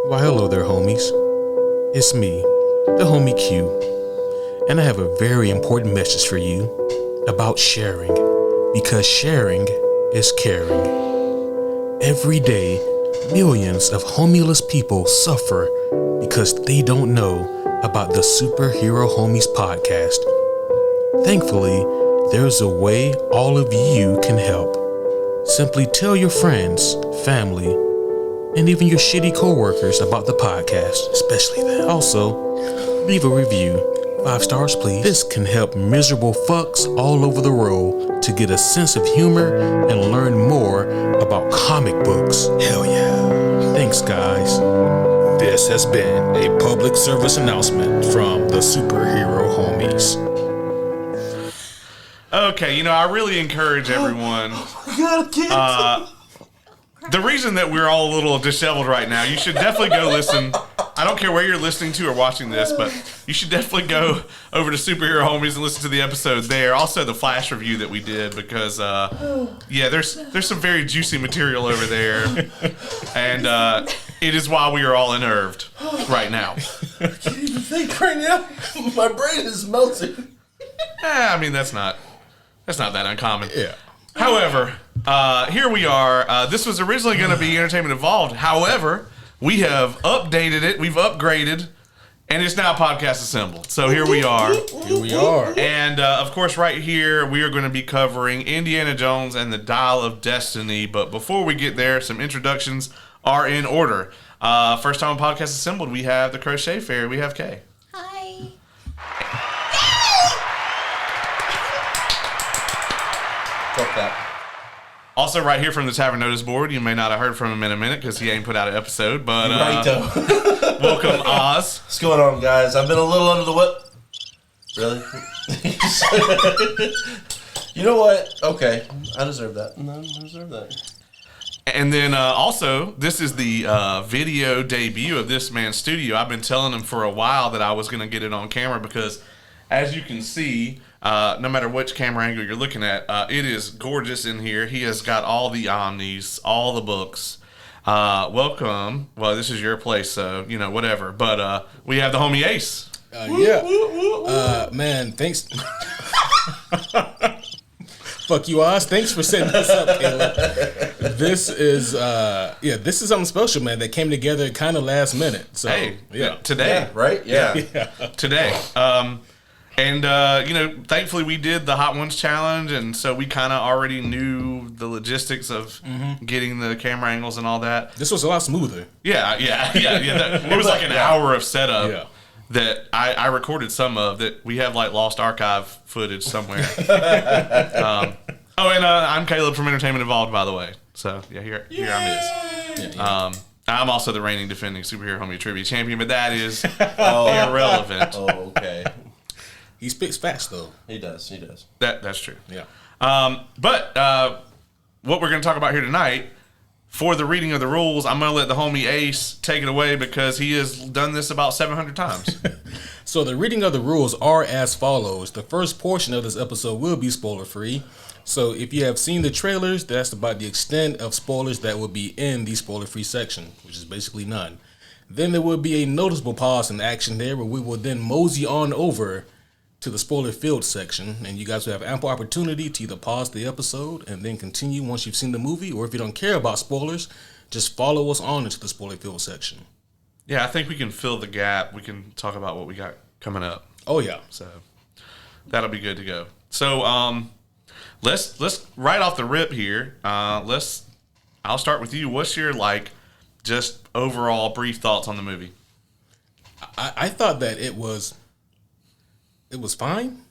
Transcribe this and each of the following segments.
Why hello there, homies. It's me, the homie Q, and I have a very important message for you about sharing, because sharing is caring. Every day, millions of homeless people suffer because they don't know about the Superhero Homies podcast. Thankfully, there's a way all of you can help. Simply tell your friends, family, and even your shitty coworkers about the podcast, especially them. Also, leave a review. 5 stars, please. This can help miserable fucks all over the world to get a sense of humor and learn more about comic books. Hell yeah. Thanks, guys. This has been a public service announcement from the Superhero Homies. Okay, I really encourage everyone. The reason that we're all a little disheveled right now, you should definitely go listen. I don't care where you're listening to or watching this, but you should definitely go over to Superhero Homies and listen to the episode there. Also, the flash review that we did, because there's some very juicy material over there, and it is why we are all unnerved right now. I can't even think right now. My brain is melting. I mean, that's not that uncommon. Yeah. However, here we are. This was originally going to be Entertainment Involved. However, we have updated it. We've upgraded. And it's now Podcast Assembled. So here we are. Here we are. And, of course, right here, we are going to be covering Indiana Jones and the Dial of Destiny. But before we get there, some introductions are in order. First time on Podcast Assembled, we have the Crochet Fairy. We have Kaye. Hi. Fuck that. Also, right here from the Tavern Notice Board, you may not have heard from him in a minute because he ain't put out an episode, but Right, though. welcome, Oz. What's going on, guys? I've been a little under the whip. Really? You know what? Okay. I deserve that. No, I deserve that. And then also, this is the video debut of this man's studio. I've been telling him for a while that I was going to get it on camera because, as you can see, no matter which camera angle you're looking at, it is gorgeous in here. He has got all the omnis, all the books. Welcome. Well, this is your place, so, whatever. But we have the homie Ace. Man, thanks. Fuck you, Oz. Thanks for setting this up, Caleb. This is something special, man, that came together kind of last minute. So, today. Yeah, right? Yeah. Today. And, thankfully we did the Hot Ones Challenge, and so we kind of already knew the logistics of getting the camera angles and all that. This was a lot smoother. Yeah. It was like an hour of setup that I recorded some of that we have, like, lost archive footage somewhere. I'm Caleb from Entertainment Involved, by the way. So, here I is. I'm also the reigning defending Superhero Homie Trivia Champion, but that is irrelevant. Oh, okay. He speaks fast, though. He does. That's true. Yeah. But what we're going to talk about here tonight, for the reading of the rules, I'm going to let the homie Ace take it away because he has done this about 700 times. So the reading of the rules are as follows. The first portion of this episode will be spoiler-free. So if you have seen the trailers, that's about the extent of spoilers that will be in the spoiler-free section, which is basically none. Then there will be a noticeable pause in action there where we will then mosey on over to the spoiler-filled section, and you guys will have ample opportunity to either pause the episode and then continue once you've seen the movie, or if you don't care about spoilers, just follow us on into the spoiler-filled section. Yeah, I think we can fill the gap. We can talk about what we got coming up. Oh, yeah. So that'll be good to go. So let's right off the rip here. I'll start with you. What's your just overall brief thoughts on the movie? I thought that it was fine.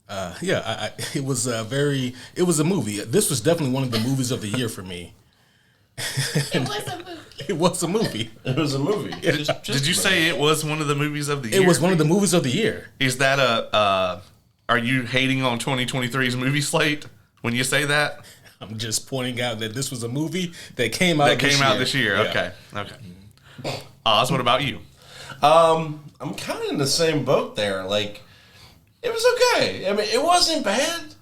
It was a movie. This was definitely one of the movies of the year for me. It was a movie. Did you say it was one of the movies of the year? It was one of the movies of the year. Is that are you hating on 2023's movie slate when you say that? I'm just pointing out that this was a movie that came out this year. Yeah. Okay. Oz, what about you? I'm kind of in the same boat there. It was okay. I mean, it wasn't bad.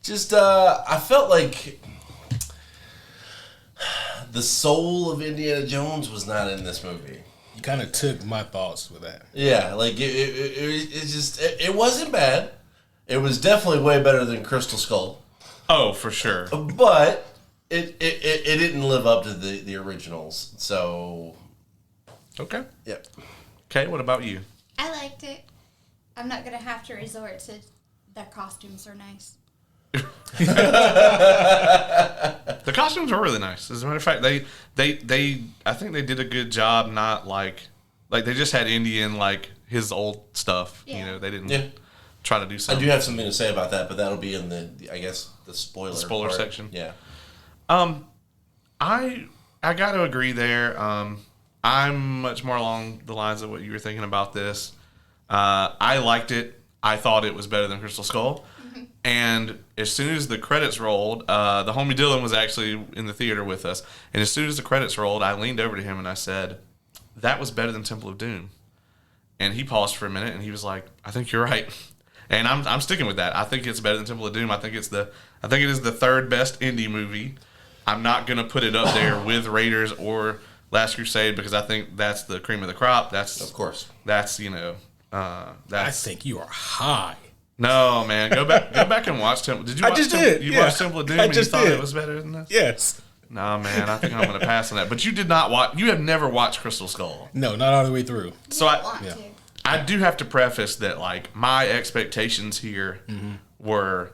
Just, I felt like the soul of Indiana Jones was not in this movie. You kind of took my thoughts with that. Yeah, like it wasn't bad. It was definitely way better than Crystal Skull. Oh, for sure. But it didn't live up to the originals. So Okay. Yep. Okay, what about you? I liked it. I'm not going to have to resort to their costumes are nice. The costumes were really nice. As a matter of fact, they I think they did a good job. Not like they just had Indy in like his old stuff. Yeah. You know, they didn't try to do I something. do have something to say about that, but that'll be in the spoiler part. Section. Yeah. I got to agree there. I'm much more along the lines of what you were thinking about this. I liked it. I thought it was better than Crystal Skull. Mm-hmm. And as soon as the credits rolled, the homie Dylan was actually in the theater with us. And as soon as the credits rolled, I leaned over to him and I said, "That was better than Temple of Doom." And he paused for a minute and he was like, "I think you're right." And I'm sticking with that. I think it's better than Temple of Doom. I think it is the third best indie movie. I'm not gonna put it up there with Raiders or Last Crusade because I think that's the cream of the crop. That's Of course. That's I that's think you are high. no man. Go back and watch Temple. Did you? Watch just did, You yeah. watched Temple of Doom I and you just thought did. it was better than this? Yes. Nah, man. I think I'm gonna pass on that. But you did not watch. You have never watched Crystal Skull. No, not all the way through. So I want yeah. to. I do have to preface that, like, my expectations here were,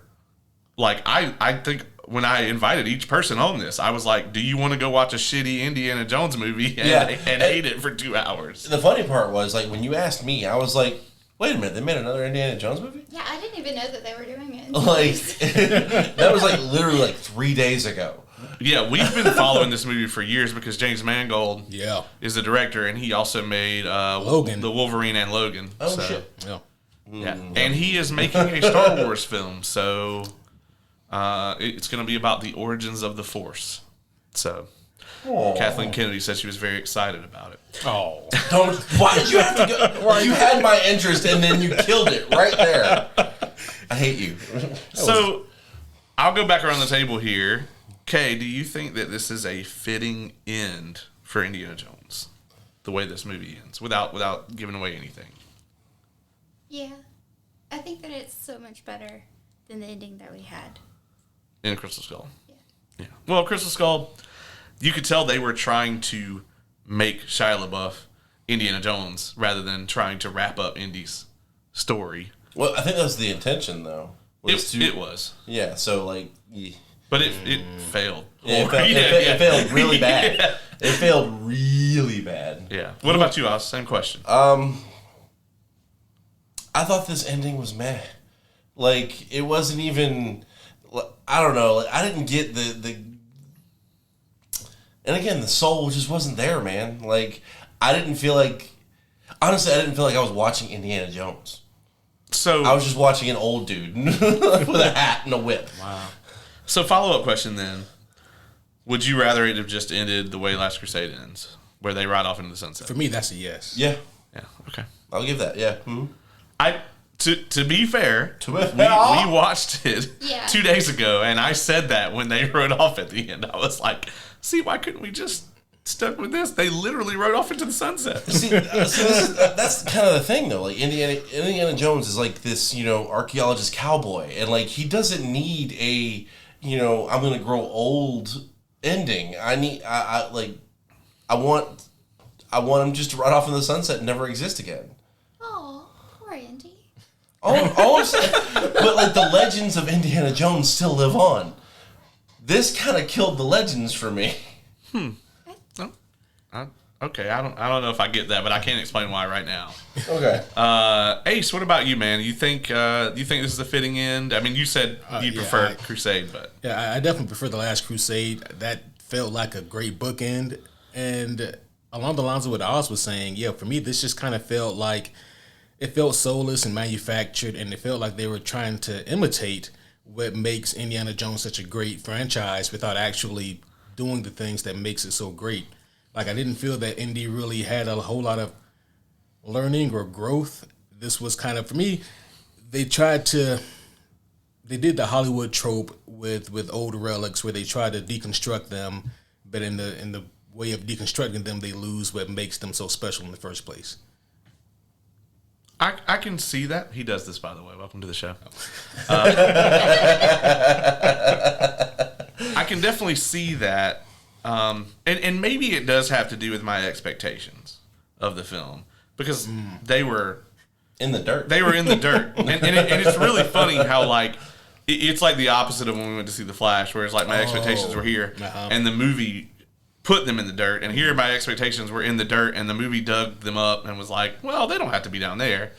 like, I think when I invited each person on this, I was like, do you want to go watch a shitty Indiana Jones movie and hate it for 2 hours? The funny part was, like, when you asked me, I was like, wait a minute, they made another Indiana Jones movie? Yeah, I didn't even know that they were doing it. Like, that was, like, literally, like, 3 days ago. Yeah, we've been following this movie for years because James Mangold is the director, and he also made Logan. the Wolverine and Logan. Oh, so, shit. Yeah. Yeah, and he is making a Star Wars film, so it's going to be about the origins of the Force. So Kathleen Kennedy said she was very excited about it. Oh. Why did you have to go? You had my interest, and then you killed it right there. I hate you. So I'll go back around the table here. Kaye, do you think that this is a fitting end for Indiana Jones, the way this movie ends, without giving away anything? Yeah. I think that it's so much better than the ending that we had. In Crystal Skull? Yeah. Well, Crystal Skull, you could tell they were trying to make Shia LaBeouf Indiana Jones rather than trying to wrap up Indy's story. Well, I think that was the intention, though. It was. Yeah, so, like... But it failed. It failed really bad. Yeah. It failed really bad. Yeah. What about you, Oz? Same question. I thought this ending was meh. Like, it wasn't even... I don't know. Like, I didn't get the... And again, the soul just wasn't there, man. Like, I didn't feel like... Honestly, I didn't feel like I was watching Indiana Jones. So I was just watching an old dude with a hat and a whip. Wow. So follow-up question then. Would you rather it have just ended the way Last Crusade ends, where they ride off into the sunset? For me, that's a yes. Yeah. Yeah, okay. I'll give that, yeah. Mm-hmm. To be fair, we fair. watched it 2 days ago, and I said that when they rode off at the end. I was like, see, why couldn't we just stuck with this? They literally rode off into the sunset. That's kind of the thing, though. Like, Indiana Jones is like this, archaeologist cowboy, and like he doesn't need a, I'm gonna grow old ending. I want him just to ride off in the sunset and never exist again. Oh, poor Indy. All I'm saying, but like the legends of Indiana Jones still live on. This kind of killed the legends for me. Okay, I don't know if I get that, but I can't explain why right now. Okay. Ace, what about you, man? You think this is the fitting end? I mean, you said you prefer Crusade, but Yeah, I definitely prefer The Last Crusade. That felt like a great bookend. And along the lines of what Oz was saying, yeah, for me, this just kind of felt like it felt soulless and manufactured, and it felt like they were trying to imitate what makes Indiana Jones such a great franchise without actually doing the things that makes it so great. Like, I didn't feel that Indy really had a whole lot of learning or growth. This was kind of, for me, they did the Hollywood trope with old relics where they try to deconstruct them, but in the way of deconstructing them, they lose what makes them so special in the first place. I can see that. He does this, by the way. Welcome to the show. I can definitely see that. And maybe it does have to do with my expectations of the film. Because they were... in the dirt. They were in the dirt. And it's really funny how, like... It's like the opposite of when we went to see The Flash, where it's like my expectations were here, and the movie put them in the dirt, and here my expectations were in the dirt, and the movie dug them up and was like, well, they don't have to be down there.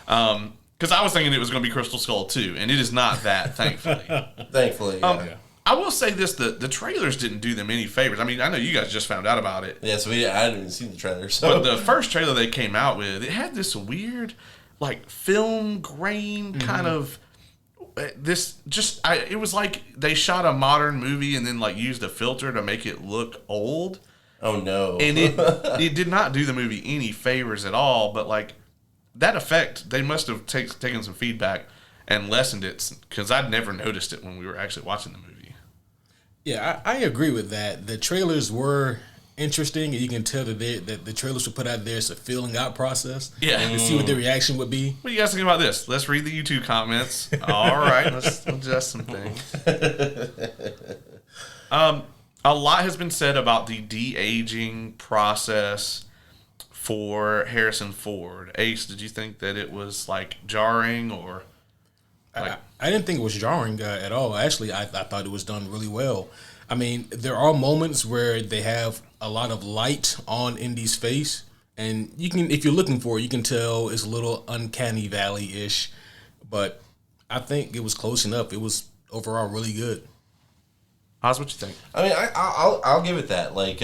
Because I was thinking it was going to be Crystal Skull 2, and it is not that, thankfully. Thankfully, yeah. I will say this, the trailers didn't do them any favors. I mean, I know you guys just found out about it. Yeah, so I hadn't even seen the trailer. So. But the first trailer they came out with, it had this weird, like, film grain kind of... it was like they shot a modern movie and then like used a filter to make it look old. Oh no. And it did not do the movie any favors at all, but like that effect, they must have taken some feedback and lessened it, because I'd never noticed it when we were actually watching the movie. Yeah, I agree with that. The trailers were interesting, and you can tell that the trailers were put out there as a feeling out process. Yeah. To see what their reaction would be. What do you guys think about this? Let's read the YouTube comments. All right, let's adjust some things. A lot has been said about the de-aging process for Harrison Ford. Ace, did you think that it was like jarring or? Like, I didn't think it was jarring at all. Actually, I thought it was done really well. I mean, there are moments where they have a lot of light on Indy's face, and you can, if you're looking for it, you can tell it's a little uncanny valley-ish. But I think it was close enough. It was overall really good. Oz, what you think? I mean, I'll give it that. Like,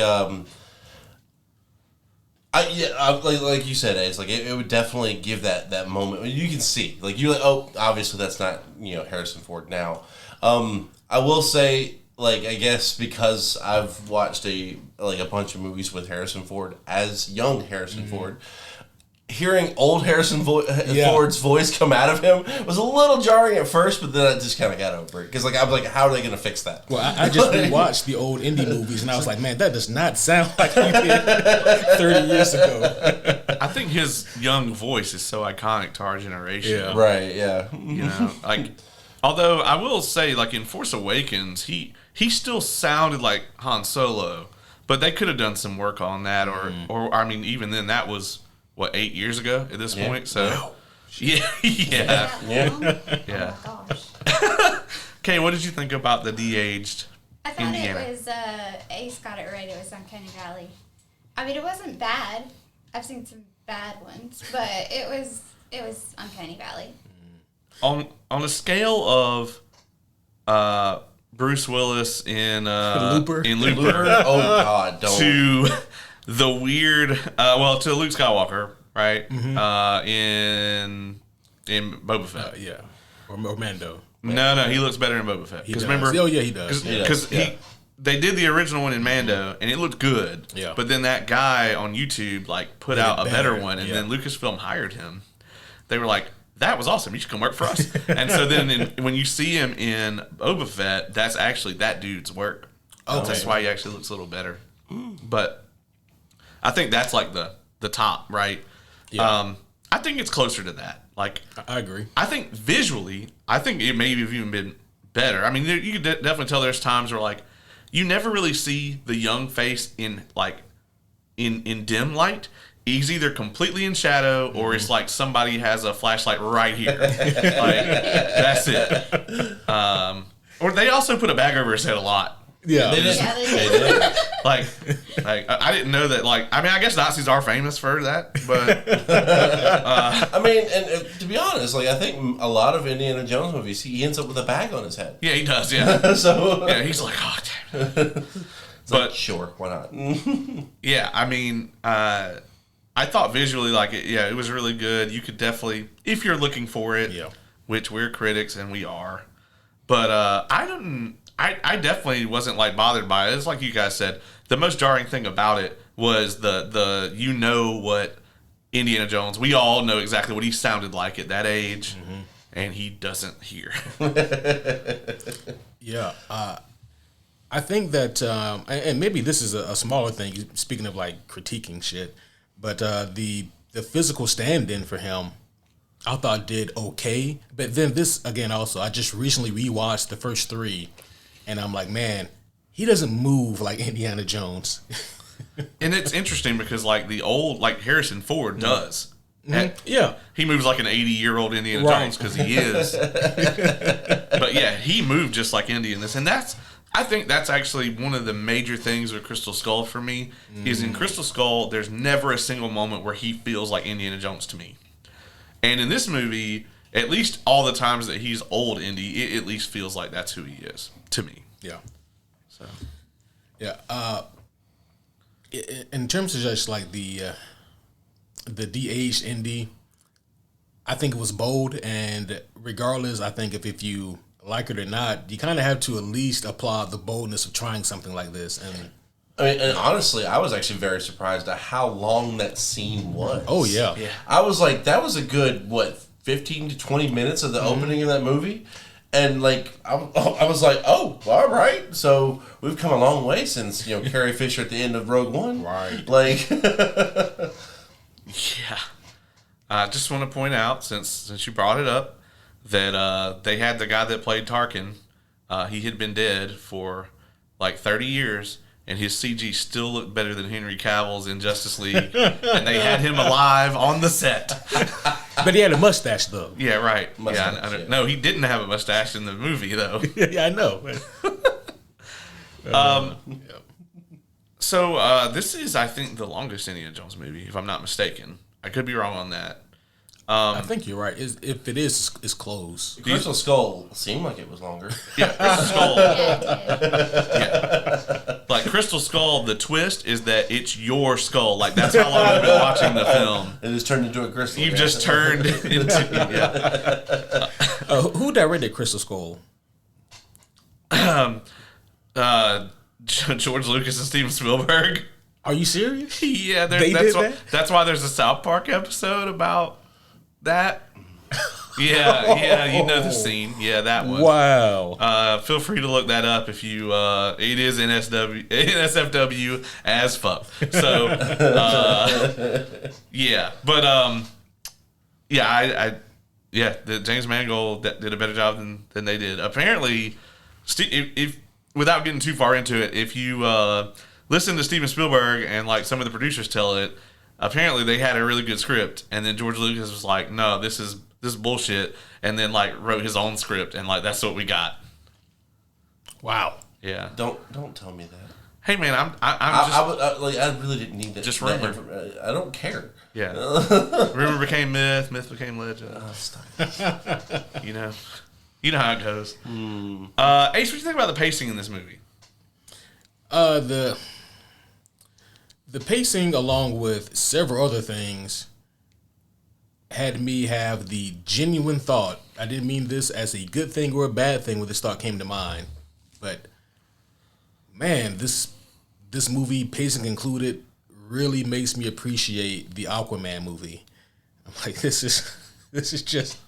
like you said, Ace, like it would definitely give that moment. You can see, like, you're like, oh, obviously that's not Harrison Ford now. I will say, like, I guess because I've watched a bunch of movies with Harrison Ford as young Harrison Ford, hearing old Harrison Ford's voice come out of him was a little jarring at first, but then I just kind of got over it. Because I was like, how are they going to fix that? Well, I just rewatched the old Indy movies, and I was like, man, that does not sound like he did 30 years ago. I think his young voice is so iconic to our generation. Yeah. Right, yeah. Like, although I will say, like, in Force Awakens, he still sounded like Han Solo, but they could have done some work on that, or I mean, even then, that was... 8 years ago at this point? So, wow. Yeah. Oh my gosh. Kaye, what did you think about the de-aged I thought Indiana? it was, Ace got it right, it was Uncanny Valley. I mean, it wasn't bad. I've seen some bad ones, but it was Uncanny Valley. On a scale of Bruce Willis in Looper, Oh God, don't. to the weird, to Luke Skywalker, right? Mm-hmm. In Boba Fett, or Mando. No, he looks better in Boba Fett. Because remember, he does. Because they did the original one in Mando, and it looked good. Yeah. But then that guy on YouTube put out a better one, and then Lucasfilm hired him. They were like, that was awesome. You should come work for us. And so then when you see him in Boba Fett, that's actually that dude's work. Okay. That's why he actually looks a little better. But I think that's like the top, right? Yeah. I think it's closer to that. Like, I agree. I think visually, it may have even been better. I mean, you could definitely tell there's times where, like, you never really see the young face in dim light. He's either completely in shadow or it's like somebody has a flashlight right here. Like, that's it. Or they also put a bag over his head a lot. Yeah. They did. Like, I didn't know that, like, I mean, I guess Nazis are famous for that, but... I mean, and to be honest, like, I think a lot of Indiana Jones movies, he ends up with a bag on his head. Yeah, he does, yeah. So... Yeah, he's like, oh, damn it. But, sure, why not? Yeah, I mean, I thought visually, like, it was really good. You could definitely, if you're looking for it, which we're critics and we are, but I definitely wasn't, like, bothered by it. It's like you guys said. The most jarring thing about it was what Indiana Jones, we all know exactly what he sounded like at that age, and he doesn't hear. Yeah. I think that, and maybe this is a smaller thing. Speaking of like critiquing shit, but the physical stand-in for him, I thought did okay. But then this again, also, I just recently rewatched the first three, and I'm like, man, he doesn't move like Indiana Jones. And it's interesting because like the old, like Harrison Ford does. Yeah, He moves like an 80-year-old Indiana Right. Jones because he is. But yeah, he moved just like Indy in this. And I think that's actually one of the major things with Crystal Skull for me, is in Crystal Skull, there's never a single moment where he feels like Indiana Jones to me. And in this movie, at least all the times that he's old Indy, it at least feels like that's who he is to me. yeah, So yeah. In terms of just like the de-aged Indy, I think it was bold, and regardless, I think if you like it or not, you kind of have to at least applaud the boldness of trying something like this. And I mean, and honestly, I was actually very surprised at how long that scene was. oh yeah, I was like, that was a good, 15 to 20 minutes of the opening of that movie. And like, I was like, oh, all right. So we've come a long way since, Carrie Fisher at the end of Rogue One. Right. Like, yeah. I just want to point out, since you brought it up, that they had the guy that played Tarkin. He had been dead for like 30 years, and his CG still looked better than Henry Cavill's in Justice League. And they had him alive on the set. but he had a mustache though. Yeah, right. Mustache, yeah. No, he didn't have a mustache in the movie, though. Yeah, I know. So this is, I think, the longest Indiana Jones movie, if I'm not mistaken. I could be wrong on that. I think you're right. If it is, it's close. Crystal Skull seemed like it was longer. Yeah, Crystal Skull. Yeah, it did. Yeah. Like Crystal Skull, the twist is that it's your skull. Like that's how long you've been watching the film. It just turned into a crystal. You've just turned into Who directed Crystal Skull? George Lucas and Steven Spielberg. Are you serious? Yeah, They that's did why, that? that's why there's a South Park episode about that. Yeah, you know the scene. Yeah, that one. Wow. Feel free to look that up if you. It is NSFW as fuck. So, yeah, but the James Mangold did a better job than they did. Apparently, if without getting too far into it, if you listen to Steven Spielberg and like some of the producers tell it, apparently they had a really good script, and then George Lucas was like, "No, this is bullshit," and then like wrote his own script, and like that's what we got. Wow. Yeah. Don't tell me that. Hey man, I'm just I really didn't need that. Just that rumor. I don't care. yeah. Rumor became myth, myth became legend. Stop. You know how it goes. Ace, what do you think about the pacing in this movie? The pacing, along with several other things, had me have the genuine thought. I didn't mean this as a good thing or a bad thing when this thought came to mind, but man, this movie, pacing included, really makes me appreciate the Aquaman movie. I'm like, this is just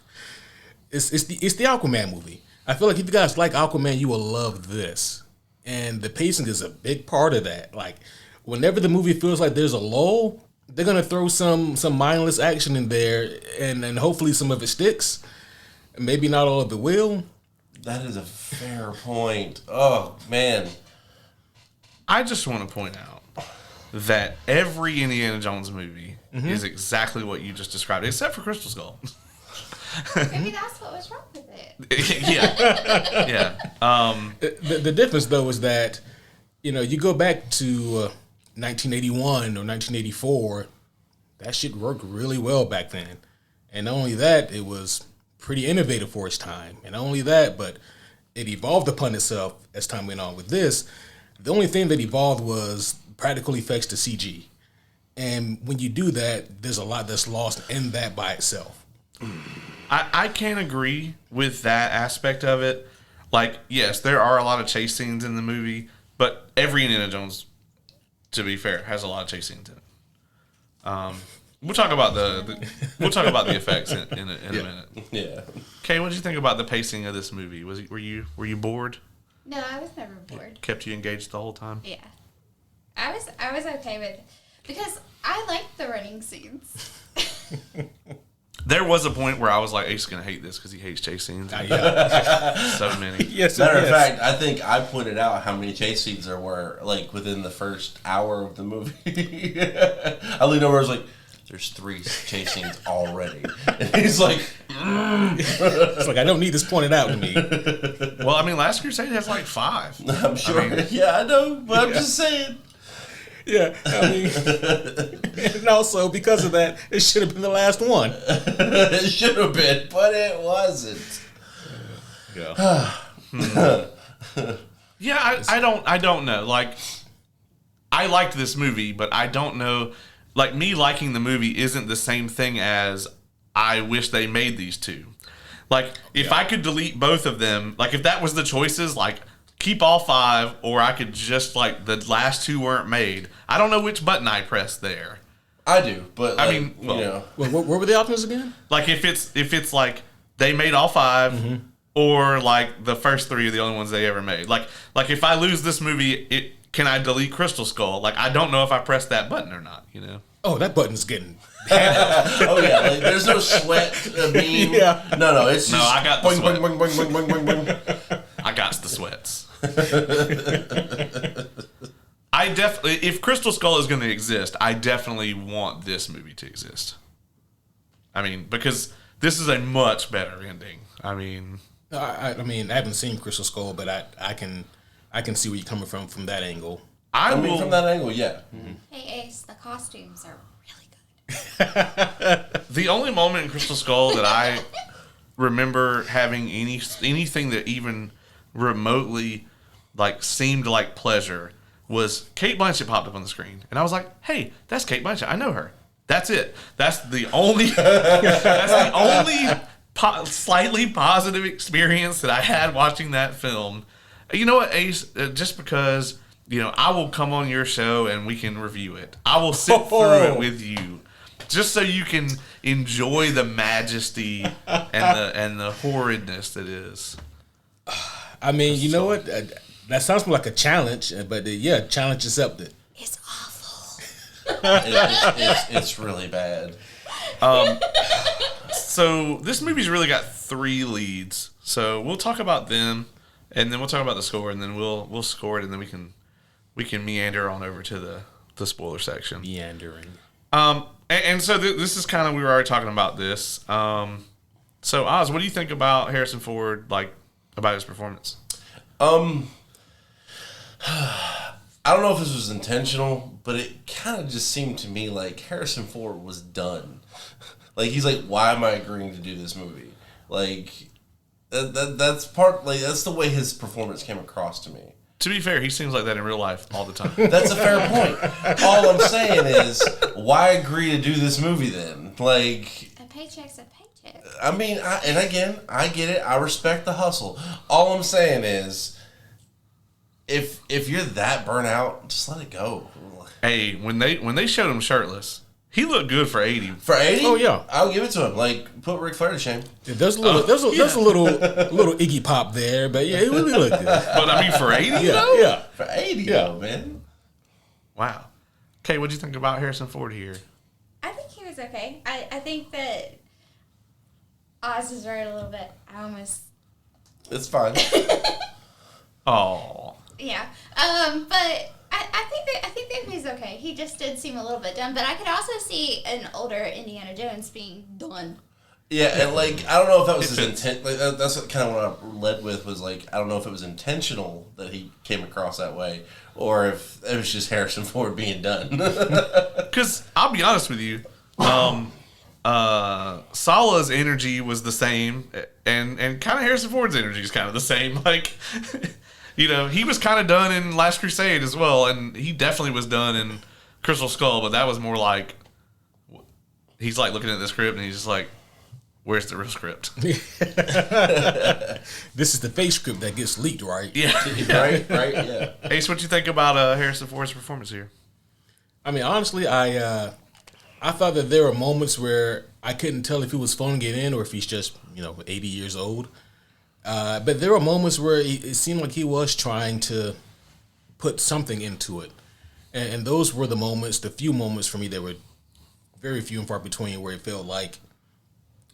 it's the Aquaman movie. I feel like if you guys like Aquaman, you will love this, and the pacing is a big part of that. Like, whenever the movie feels like there's a lull, they're gonna throw some mindless action in there, and hopefully some of it sticks. Maybe not all of it will. That is a fair point. Oh man. I just want to point out that every Indiana Jones movie is exactly what you just described, except for Crystal Skull. Maybe that's what was wrong with it. Yeah. The difference though is that, you go back to 1981 or 1984, that shit worked really well back then. And not only that, it was pretty innovative for its time. And not only that, but it evolved upon itself as time went on. With this, the only thing that evolved was practical effects to CG. And when you do that, there's a lot that's lost in that by itself. I can't agree with that aspect of it. Like, yes, there are a lot of chase scenes in the movie, but every Indiana Jones, to be fair, has a lot of chase scenes in it. We'll talk about the effects in a minute. Yeah. Kaye, what did you think about the pacing of this movie? Were you bored? No, I was never bored. Kept you engaged the whole time? Yeah. I was okay with it because I liked the running scenes. There was a point where I was like, Ace is going to hate this because he hates chase scenes. So many. Yes, Matter of fact, I think I pointed out how many chase scenes there were, like, within the first hour of the movie. I leaned over and was like, there's 3 chase scenes already. And he's like, It's like, I don't need this pointed out to me. Well, I mean, Last Crusade has like 5. I'm sure. I mean, yeah, I know, but I'm just saying. Yeah, I mean, and also because of that, it should have been the last one. It should have been, but it wasn't. Yeah. Yeah, I don't know. Like, I liked this movie, but I don't know. Like, me liking the movie isn't the same thing as I wish they made these two. Like, if I could delete both of them, like, if that was the choices, like, keep all 5, or I could just, like, the last 2 weren't made. I don't know which button I pressed there. I do, but like, I mean, well, you know. What were the options again? Like, if it's like they made all 5, or like the first 3 are the only ones they ever made. Like if I lose this movie, can I delete Crystal Skull? Like, I don't know if I pressed that button or not. You know? Oh, that button's getting. Oh yeah, like, there's no sweat beam. Yeah. No, it's just I got the boing, sweat. boing, boing, boing, boing, boing, boing, boing. I got the sweats. I definitely, if Crystal Skull is going to exist, I definitely want this movie to exist. I mean, because this is a much better ending. I mean, I mean, I haven't seen Crystal Skull, but I can see where you're coming from that angle. I mean, from that angle, yeah. Hey Ace, the costumes are really good. The only moment in Crystal Skull that I remember having anything that even remotely like seemed like pleasure was Cate Blanchett popped up on the screen, and I was like, "Hey, that's Cate Blanchett. I know her." That's it. That's the only. Slightly positive experience that I had watching that film. You know what, Ace? Just because I will come on your show and we can review it. I will sit through it with you, just so you can enjoy the majesty and the horridness that is. I mean, you know what? That sounds more like a challenge, but yeah, challenge accepted. It's awful. It's really bad. So this movie's really got 3 leads. So we'll talk about them, and then we'll talk about the score, and then we'll score it, and then we can meander on over to the spoiler section. Meandering. And so this is kind of, we were already talking about this. So Oz, what do you think about Harrison Ford, like about his performance? I don't know if this was intentional, but it kind of just seemed to me like Harrison Ford was done. Like, he's like, why am I agreeing to do this movie? Like, that's the way his performance came across to me. To be fair, he seems like that in real life all the time. That's a fair point. All I'm saying is, why agree to do this movie then? Like, A paycheck's a paycheck. I mean, I get it. I respect the hustle. All I'm saying is, if you're that burnt out, just let it go. Hey, when they showed him shirtless, he looked good for 80. For 80? Oh, yeah. I'll give it to him. Like, put Ric Flair to shame. Yeah, there's a little Iggy Pop there, but yeah, it really looked good. But I mean, for 80, Yeah. For 80, Yeah. though, man. Wow. Kay, what'd you think about Harrison Ford here? I think he was okay. I think that Oz is right a little bit. It's fine. Oh. Yeah. But I think that he's okay. He just did seem a little bit done, but I could also see an older Indiana Jones being done. Yeah, and like, I don't know if that was his intent. Like, that's kind of what I led with, was like, I don't know if it was intentional that he came across that way, or if it was just Harrison Ford being done. Because I'll be honest with you, Sala's energy was the same, and kind of Harrison Ford's energy is kind of the same. Like, he was kind of done in Last Crusade as well, and he definitely was done in Crystal Skull, but that was more like, he's like looking at the script and he's just like, where's the real script? This is the fake script that gets leaked, right? Yeah. right, yeah. Ace, what you think about Harrison Ford's performance here? I mean, honestly, I thought that there were moments where I couldn't tell if he was phoning it in or if he's just 80 years old. But there were moments where it seemed like he was trying to put something into it. And those were the few moments for me that were very few and far between, where it felt like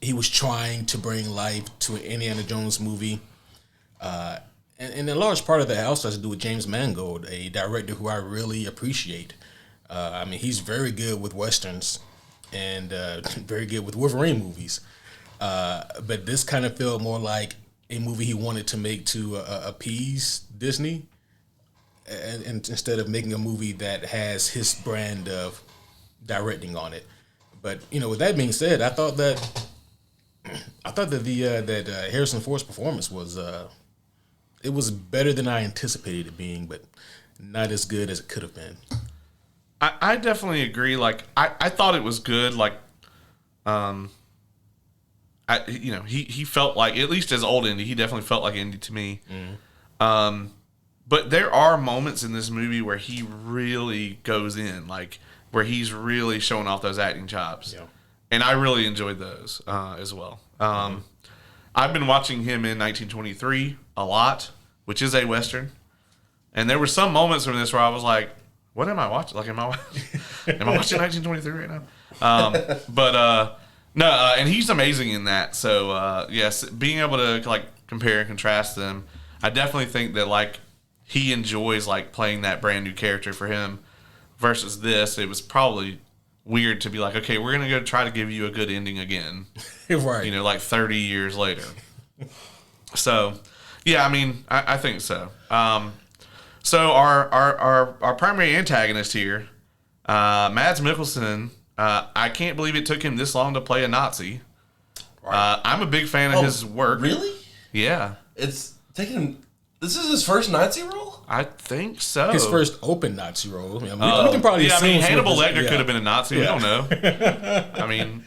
he was trying to bring life to an Indiana Jones movie. And a large part of that also has to do with James Mangold, a director who I really appreciate. I mean, he's very good with Westerns and very good with Wolverine movies. But this kind of felt more like a movie he wanted to make to appease Disney, and instead of making a movie that has his brand of directing on it. But with that being said, I thought that that Harrison Ford's performance was it was better than I anticipated it being, but not as good as it could have been. I definitely agree. Like I thought it was good. Like he felt like, at least as old Indy, he definitely felt like Indy to me. But there are moments in this movie where he really goes in, like where he's really showing off those acting chops. Yeah. And I really enjoyed those as well. I've been watching him in 1923 a lot, which is a Western. And there were some moments from this where I was like, what am I watching? Like, am I watching 1923 right now? No, and he's amazing in that. So, yes, being able to, like, compare and contrast them, I definitely think that, like, he enjoys, like, playing that brand new character for him versus this. It was probably weird to be like, okay, we're going to go try to give you a good ending again. Right. Like 30 years later. So, yeah, I mean, I think so. So our primary antagonist here, Mads Mikkelsen, I can't believe it took him this long to play a Nazi. Right. I'm a big fan of his work. Really? Yeah. It's taken him... This is his first Nazi role? I think so. His first open Nazi role. I mean, we can probably I mean, Hannibal Lecter yeah. could have been a Nazi. Yeah. We don't know. I mean,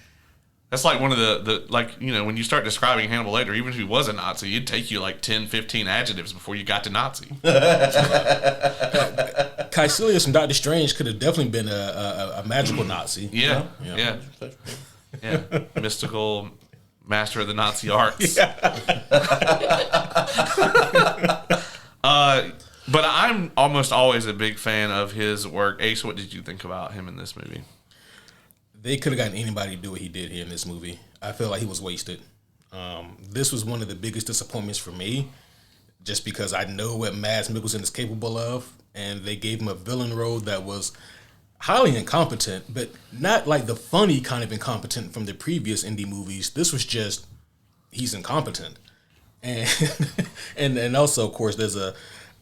that's like one of the like, when you start describing Hannibal Lecter, even if he was a Nazi, it'd take you like 10, 15 adjectives before you got to Nazi. Caecilius from Doctor Strange could have definitely been a magical Nazi. Yeah. Mystical master of the Nazi arts. Yeah. But I'm almost always a big fan of his work. Ace, what did you think about him in this movie? They could have gotten anybody to do what he did here in this movie. I feel like he was wasted. This was one of the biggest disappointments for me, just because I know what Mads Mikkelsen is capable of, and they gave him a villain role that was highly incompetent, but not like the funny kind of incompetent from the previous Indy movies. This was just, he's incompetent. And and also, of course,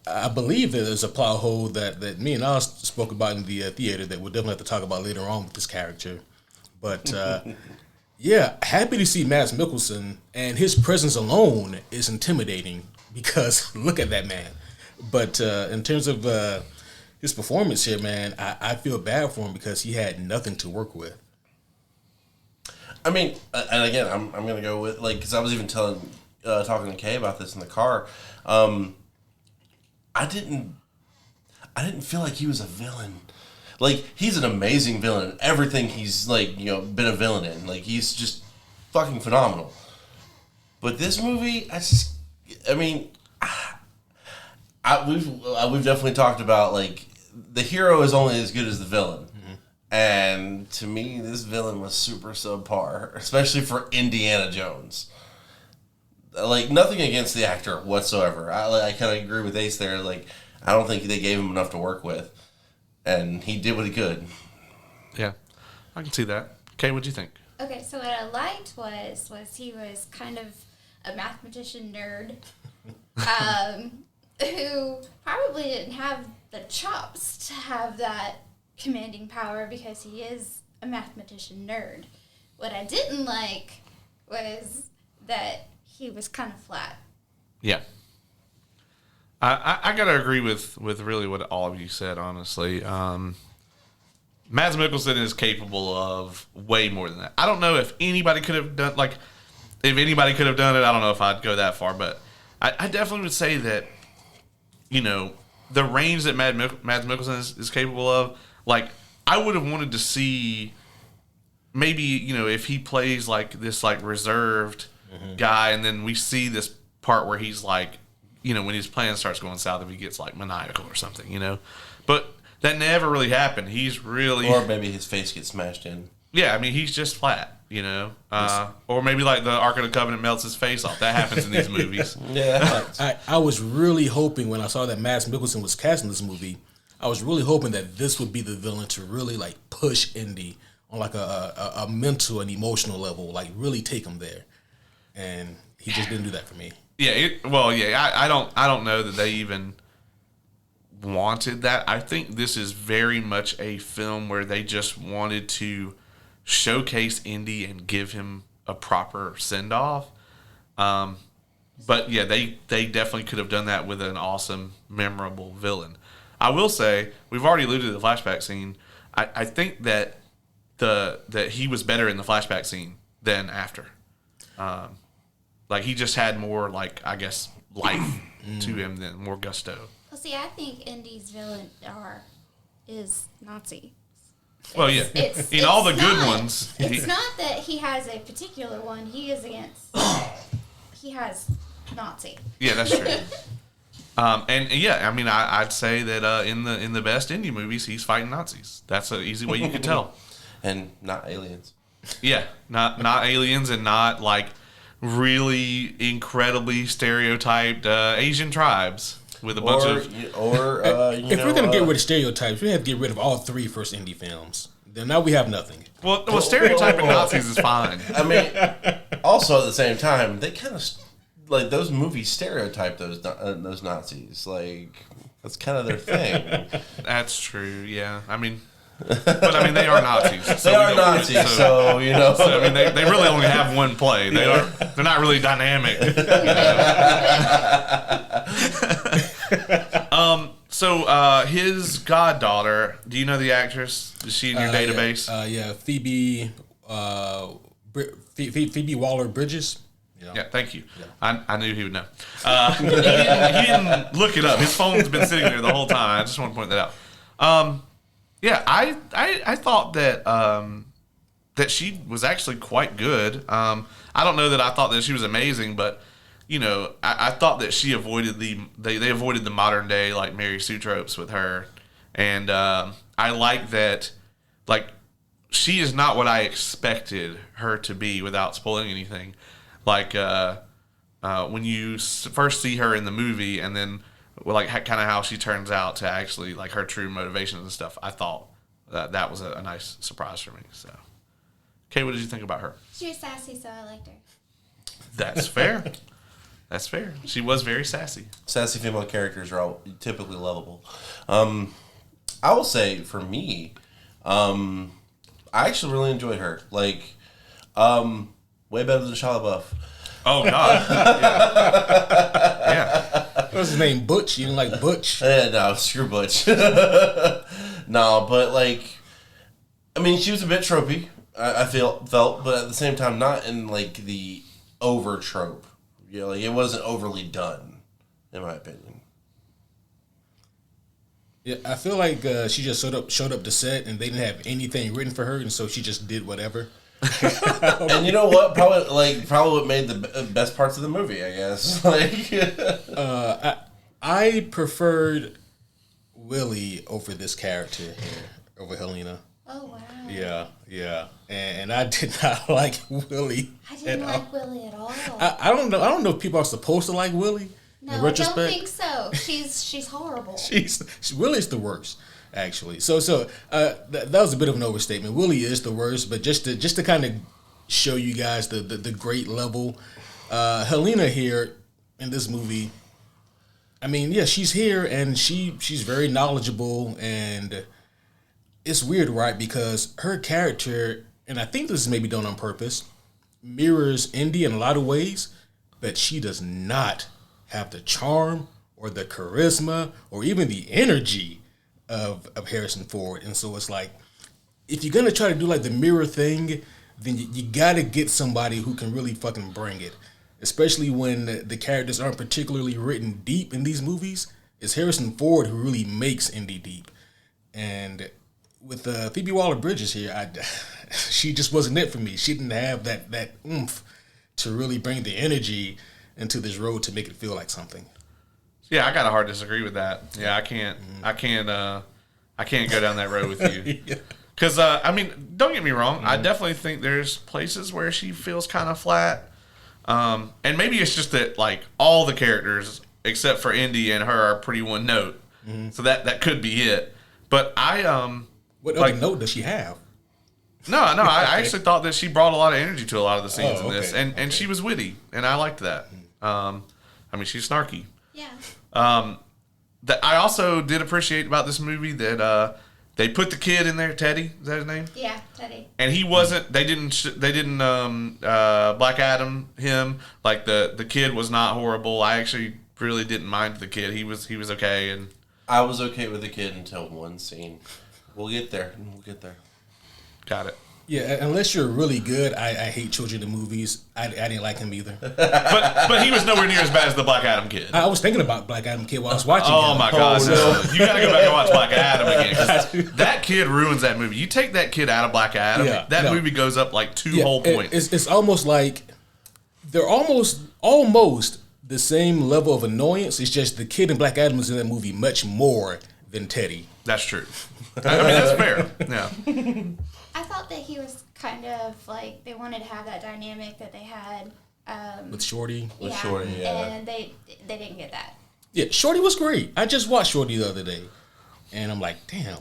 I believe that there's a plot hole that me and Oz spoke about in the theater that we'll definitely have to talk about later on with this character. But yeah, happy to see Mads Mikkelsen, and his presence alone is intimidating because look at that man. But in terms of his performance here, man, I feel bad for him because he had nothing to work with. I mean, and again, I'm going to go with, like, because I was even talking to Kaye about this in the car. I didn't feel like he was a villain. Like, he's an amazing villain. Everything he's, like, been a villain in. Like, he's just fucking phenomenal. But this movie, we've definitely talked about, like, the hero is only as good as the villain. Mm-hmm. And to me, this villain was super subpar, especially for Indiana Jones. Like, nothing against the actor whatsoever. I kind of agree with Ace there. Like, I don't think they gave him enough to work with. And he did what he could. Yeah, I can see that. Kaye, what'd you think? Okay, so what I liked was he was kind of a mathematician nerd who probably didn't have the chops to have that commanding power because he is a mathematician nerd. What I didn't like was that he was kind of flat. Yeah. I gotta agree with really what all of you said, honestly. Mads Mikkelsen is capable of way more than that. I don't know if anybody could have done, like, if anybody could have done it, I don't know if I'd go that far, but I definitely would say that, the range that Mads Mikkelsen is capable of, like, I would have wanted to see maybe, if he plays, like, this, like, reserved guy, and then we see this part where he's like, when his plan starts going south, if he gets like maniacal or something, But that never really happened. He's really, or maybe his face gets smashed in. yeah. I mean, he's just flat, or maybe like the Ark of the Covenant melts his face off. That happens in these movies. Yeah, I was really hoping when I saw that Mads Mikkelsen was cast in this movie, I was really hoping that this would be the villain to really like push Indy on like a mental and emotional level, like really take him there, and he just didn't do that for me. Yeah, I don't know that they even wanted that. I think this is very much a film where they just wanted to showcase Indy and give him a proper send off. But yeah, they definitely could have done that with an awesome, memorable villain. I will say, we've already alluded to the flashback scene. I think that that he was better in the flashback scene than after. Like he just had more, like, I guess, life to him, than more gusto. Well, see, I think Indy's villain is Nazi. Well, yeah. In all the good ones. It's not that he has a particular one. He is against. He has Nazi. Yeah, that's true. And yeah, I mean, I'd say that in the best Indy movies, he's fighting Nazis. That's an easy way you could tell. And not aliens. Yeah, not aliens, and not like really incredibly stereotyped Asian tribes with a bunch of. If we're gonna get rid of stereotypes, we have to get rid of all three first Indy films. Then now we have nothing. Well, stereotyping Nazis is fine. I mean, also at the same time, they kind of like those movies stereotype those Nazis. Like that's kind of their thing. That's true. Yeah, I mean. But I mean, they are Nazis. So they are Nazis, so you know. So, I mean, they really only have one play. They're not really dynamic. So his goddaughter. Do you know the actress? Is she in your database? Yeah, Phoebe. Phoebe Waller-Bridges. Yeah, thank you. Yeah. I knew he would know. He didn't look it up. His phone's been sitting there the whole time. I just want to point that out. Yeah, I thought that that she was actually quite good. I don't know that I thought that she was amazing, but I thought that she avoided they avoided the modern day like Mary Sue tropes with her, and I like that. Like, she is not what I expected her to be without spoiling anything. Like when you first see her in the movie, and then. Well, like kind of how she turns out to actually like her true motivations and stuff. I thought that was a nice surprise for me. So, Kaye, what did you think about her? She was sassy, so I liked her. That's fair. That's fair. She was very sassy. Sassy female characters are all typically lovable. I will say for me, I actually really enjoyed her. Like, way better than Shia LaBeouf. Oh God. Yeah. What's his name? Butch? You didn't like Butch? No, screw Butch. No, but like, I mean, she was a bit tropey. I felt, but at the same time, not in like the over trope. Like it wasn't overly done, in my opinion. Yeah, I feel like she just showed up to set, and they didn't have anything written for her, and so she just did whatever. And you know what? Probably what made the best parts of the movie, I guess. Like, I preferred Willie over this character here, over Helena. Oh wow. Yeah, and I did not like Willie. I didn't like Willie at all. I don't know if people are supposed to like Willie. No, I don't think so. She's horrible. Willie's the worst. Actually, so that was a bit of an overstatement. Willie is the worst, but just to kind of show you guys the great level, Helena here in this movie. I mean, yeah, she's here and she's very knowledgeable, and it's weird, right? Because her character, and I think this is maybe done on purpose, mirrors Indy in a lot of ways, but she does not have the charm or the charisma or even the energy of Harrison Ford. And so it's like, if you're gonna try to do like the mirror thing, then you gotta get somebody who can really fucking bring it, especially when the characters aren't particularly written deep in these movies. It's Harrison Ford who really makes Indy deep. And with Phoebe Waller-Bridges here, she just wasn't it for me. She didn't have that oomph to really bring the energy into this road to make it feel like something. Yeah, I got to hard disagree with that. Yeah, I can't go down that road with you. Because, I mean, don't get me wrong. I definitely think there's places where she feels kind of flat. And maybe it's just that, like, all the characters, except for Indy and her, are pretty one note. So that could be it. But What like, other note does she have? No, I actually thought that she brought a lot of energy to a lot of the scenes in this. Okay. And she was witty, and I liked that. I mean, she's snarky. Yeah. That I also did appreciate about this movie that they put the kid in there. Teddy, is that his name? Yeah, Teddy. And he wasn't. They didn't Black Adam him. Like the kid was not horrible. I actually really didn't mind the kid. He was okay. And I was okay with the kid until one scene. We'll get there. got it. Yeah, unless you're really good, I hate children in movies. I didn't like him either. But he was nowhere near as bad as the Black Adam kid. I was thinking about Black Adam kid while I was watching Oh him. my God! You gotta go back and watch Black Adam again. 'Cause that kid ruins that movie. You take that kid out of Black Adam, that movie goes up like two whole points. It's almost like they're almost the same level of annoyance. It's just the kid in Black Adam is in that movie much more than Teddy. That's true. I mean, that's fair. Yeah. I thought that he was kind of like they wanted to have that dynamic that they had With Shorty. Shorty, and they didn't get that. Yeah, Shorty was great. I just watched Shorty the other day, and I'm like, damn.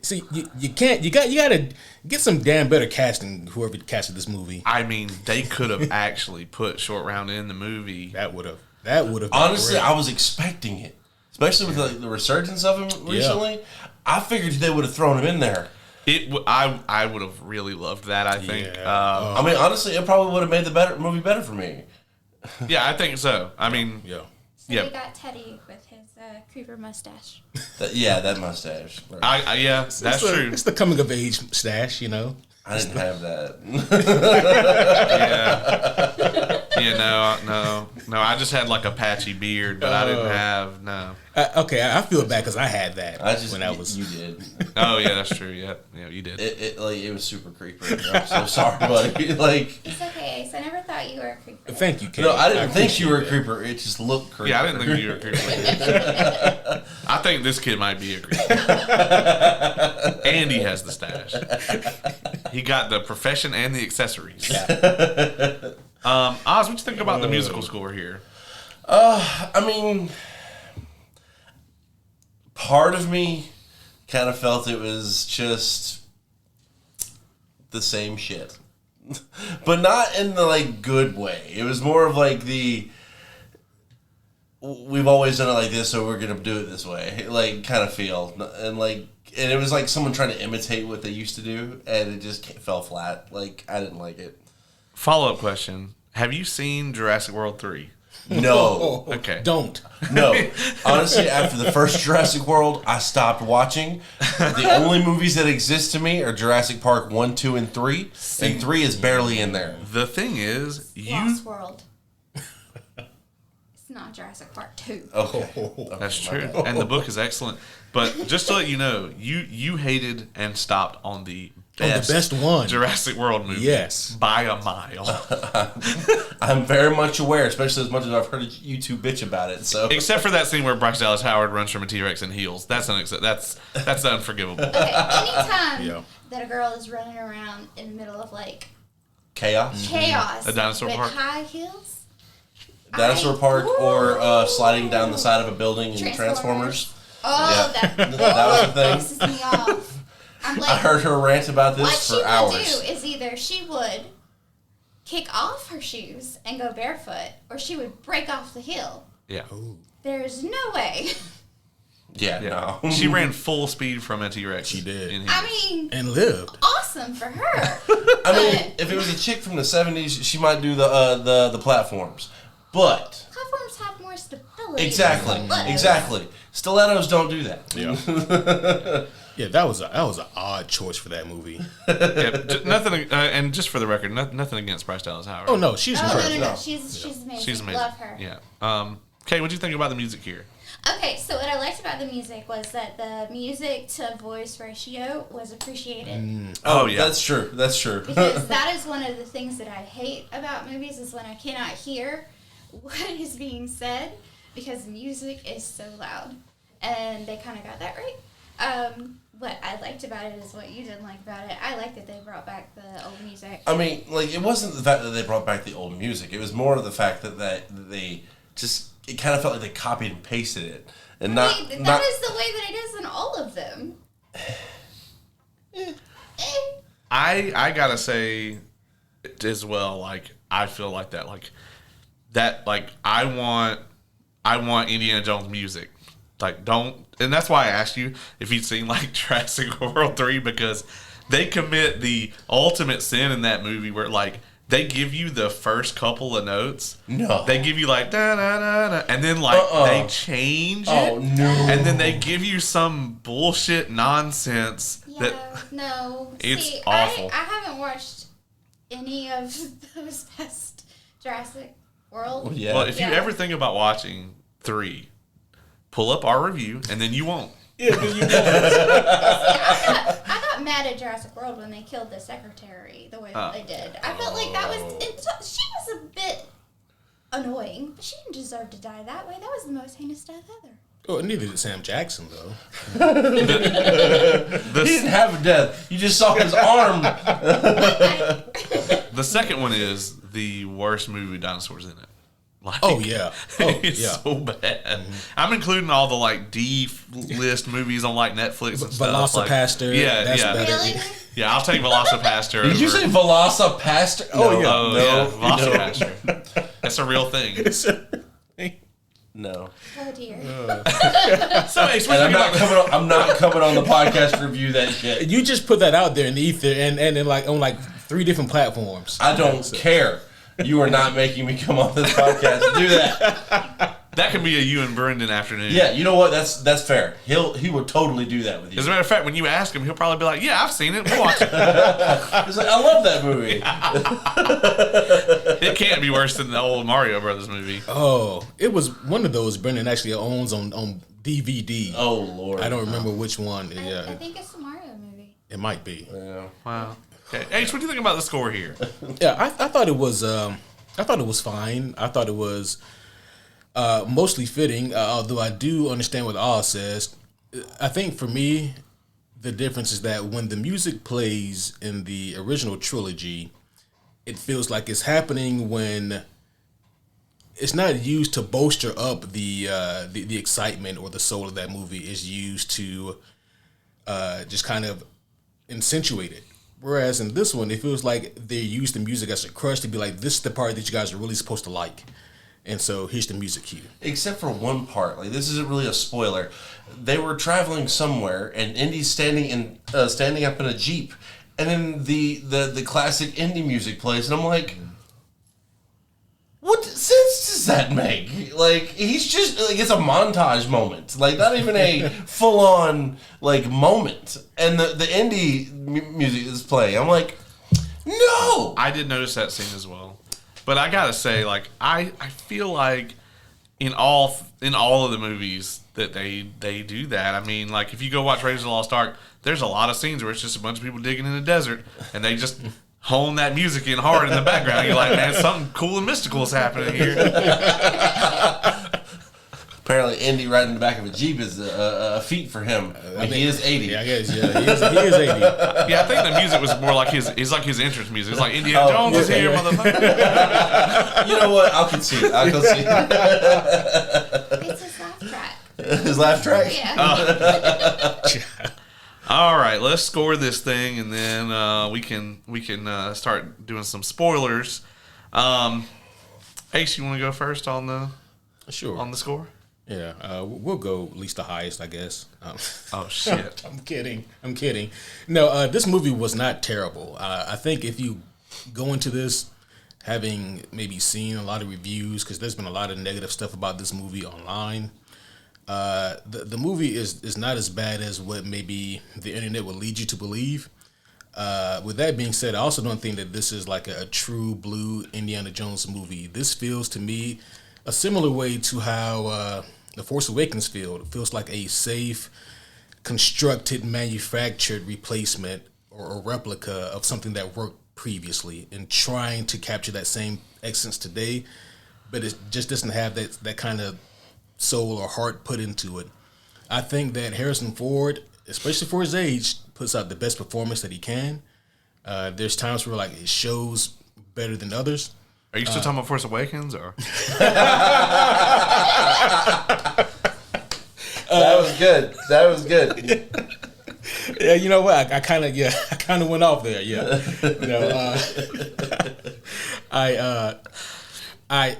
See, you gotta get some damn better casting. Whoever casted this movie, I mean, they could have actually put Short Round in the movie. that would have. Honestly, great. I was expecting it, especially with like, the resurgence of him recently. I figured they would have thrown him in there. I would have really loved that. I think. Yeah. I mean, honestly, it probably would have made the movie better for me. Yeah, I think so. I mean, Yeah. So Yeah. we got Teddy with his creeper mustache. That mustache. that's true. It's the coming of age stash, you know. I didn't have that. No. I just had like a patchy beard, but I didn't have no. Okay, I feel bad because I had that when I was. You did. Oh yeah, that's true. Yeah, you did. It was super creepy. I'm so sorry, buddy. Like, It's okay, Ace. I never thought you were a creeper. Thank you, Kaye. no, I didn't think you were a appreciate creeper. It just looked creepy. Yeah, I didn't think you were a creeper. I think this kid might be a creeper. And he has the stash. He got the profession and the accessories. Oz, what you think about the musical score here? I mean, part of me kind of felt it was just the same shit, but not in the like good way. It was more of like we've always done it like this, so we're gonna do it this way, like kind of feel, and it was like someone trying to imitate what they used to do, and it just fell flat. Like I didn't like it. Follow-up question. Have you seen Jurassic World 3? No. Okay. Don't. No. Honestly, after the first Jurassic World, I stopped watching. The only movies that exist to me are Jurassic Park 1, 2, and 3. And 3 is barely in there. The thing is, Lost World. It's not Jurassic Park 2. Okay. That's true. And the book is excellent. But just to let you know, you hated and stopped on the best one. Jurassic World movie. Yes. By a mile. I'm very much aware, especially as much as I've heard you two bitch about it. So Except for that scene where Bryce Dallas Howard runs from a T-Rex in heels. That's unforgivable. Okay, anytime Yeah. that a girl is running around in the middle of like chaos. chaos A dinosaur with park? high heels, Dinosaur Park or sliding down the side of a building in Transformers. Transformers. Oh, Yeah. that was the thing. pisses me off. I'm like, I heard her rant about what this she for would hours. do is either she would kick off her shoes and go barefoot, or she would break off the heel. Yeah. There's no way. Yeah, no. She ran full speed from a T-Rex. She did. in I heels. mean, And lived. awesome for her. I mean, if it was a chick from the 70s, she might do the platforms. But Platforms have more stability. exactly, than stilettos. exactly. Stilettos don't do that. Yeah. Yeah, that was an odd choice for that movie. Nothing, and just for the record, nothing against Bryce Dallas Howard. Oh no, she's Oh, incredible. no. She's amazing. She's amazing. Love her. Yeah. Kay, what do you think about the music here? Okay, so what I liked about the music was that the music to voice ratio was appreciated. Oh, yeah. That's true. That's true. Because that is one of the things that I hate about movies is when I cannot hear what is being said because the music is so loud. And they kind of got that right. What I liked about it is what you didn't like about it. I liked that they brought back the old music. I mean, like, it wasn't the fact that they brought back the old music. It was more of the fact that they just, it kind of felt like they copied and pasted it. And that is the way that it is in all of them. I gotta say as well, like, I feel like that, like, I want Indiana Jones music. Like, and that's why I asked you if you'd seen, like, Jurassic World 3, because they commit the ultimate sin in that movie where, like, they give you the first couple of notes. No. They give you, like, da-da-da-da, and then, like, they change it. Oh, no. And then they give you some bullshit nonsense No. It's See, awful. I haven't watched any of those past Jurassic World. Well, yeah. Well, if you ever think about watching 3, pull up our review, and then you won't. Yeah, then you I got mad at Jurassic World when they killed the secretary the way that they did. I felt like that was... She was a bit annoying, but she didn't deserve to die that way. That was the most heinous death ever. Oh, neither did Sam Jackson, though. He didn't have a death. You just saw his arm. The second one is the worst movie with dinosaurs in it. Like, it's so bad. Mm-hmm. I'm including all the, like, D-list movies on, like, Netflix and stuff. Velocipaster. Yeah, that's yeah. better. Really? Yeah, I'll take Velocipaster. Did you say Velocipaster? Oh, yeah. Oh, yeah, Velocipaster. That's a real thing. No. Oh, dear. So, Ace, what And do you think about I'm not coming on the podcast to review that shit. You just put that out there in the ether and like on like 3 different platforms. I don't care. You are not making me come on this podcast to do that. That could be a you and Brendan afternoon. Yeah, you know what? That's fair. He would totally do that with you. As a matter of fact, when you ask him, he'll probably be like, "Yeah, I've seen it. We'll watch it." He's like, I love that movie. It can't be worse than the old Mario Brothers movie. Oh, it was one of those Brendan actually owns on DVD. Oh Lord, I don't remember which one. I Yeah, think it's the Mario movie. it might be. Yeah. Wow. Okay, Ace, what do you think about the score here? Yeah, I thought it was. I thought it was fine. I thought it was mostly fitting. Although I do understand what Oz says. I think for me, the difference is that when the music plays in the original trilogy, it feels like it's happening when it's not used to bolster up the excitement or the soul of that movie. It's used to just kind of accentuate it. Whereas in this one, it feels like they use the music as a crutch to be like, this is the part that you guys are really supposed to like. And so here's the music cue. Except for one part. Like, this isn't really a spoiler. They were traveling somewhere, and Indy's standing up in a Jeep. And then the classic Indy music plays, and I'm like, what sense does that make? Like, he's just, like, it's a montage moment. Like, not even a full-on, like, moment. And the Indy music is playing. I'm like, no! I did notice that scene as well. But I gotta say, like, I feel like in all of the movies that they do that. I mean, like, if you go watch Raiders of the Lost Ark, there's a lot of scenes where it's just a bunch of people digging in the desert, and they just hone that music in hard in the background. You're like, man, something cool and mystical is happening here. Apparently, Indy riding in the back of a Jeep is a feat for him. He is 80. Yeah, I guess, yeah. He is 80. Yeah, I think the music was more like his entrance music. It's like Indiana Jones is here, motherfucker. You know what? I'll concede. It's his laugh track. His laugh track? Yeah. All right, let's score this thing, and then we can start doing some spoilers. Ace, you want to go first on the score? Yeah, we'll go at least the highest, I guess. Oh, shit. I'm kidding. No, this movie was not terrible. I think if you go into this having maybe seen a lot of reviews, because there's been a lot of negative stuff about this movie online, the movie is not as bad as what maybe the internet would lead you to believe. With that being said, I also don't think that this is like a true blue Indiana Jones movie. This feels to me a similar way to how The Force Awakens feels. It feels like a safe, constructed, manufactured replacement or replica of something that worked previously, and trying to capture that same essence today, but it just doesn't have that kind of soul or heart put into it. I think that Harrison Ford, especially for his age, puts out the best performance that he can. There's times where like it shows better than others. Are you still talking about Force Awakens or? That was good. That was good. Yeah, you know what? I kind of went off there. Yeah, I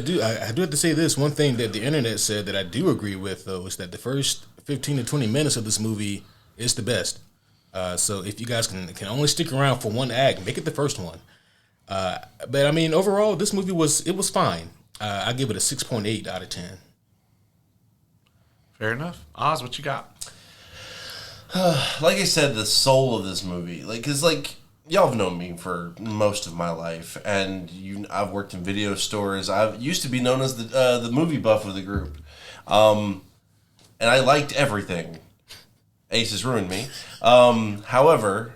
do have to say this one thing that the internet said that I do agree with though is that the first 15 to 20 minutes of this movie is the best. So if you guys can only stick around for one act, make it the first one. But I mean, overall, this movie was fine. I give it a 6.8 out of 10. Fair enough. Oz, what you got? Like I said, the soul of this movie, cause y'all have known me for most of my life, and I've worked in video stores. I used to be known as the movie buff of the group, and I liked everything. Ace has ruined me. However,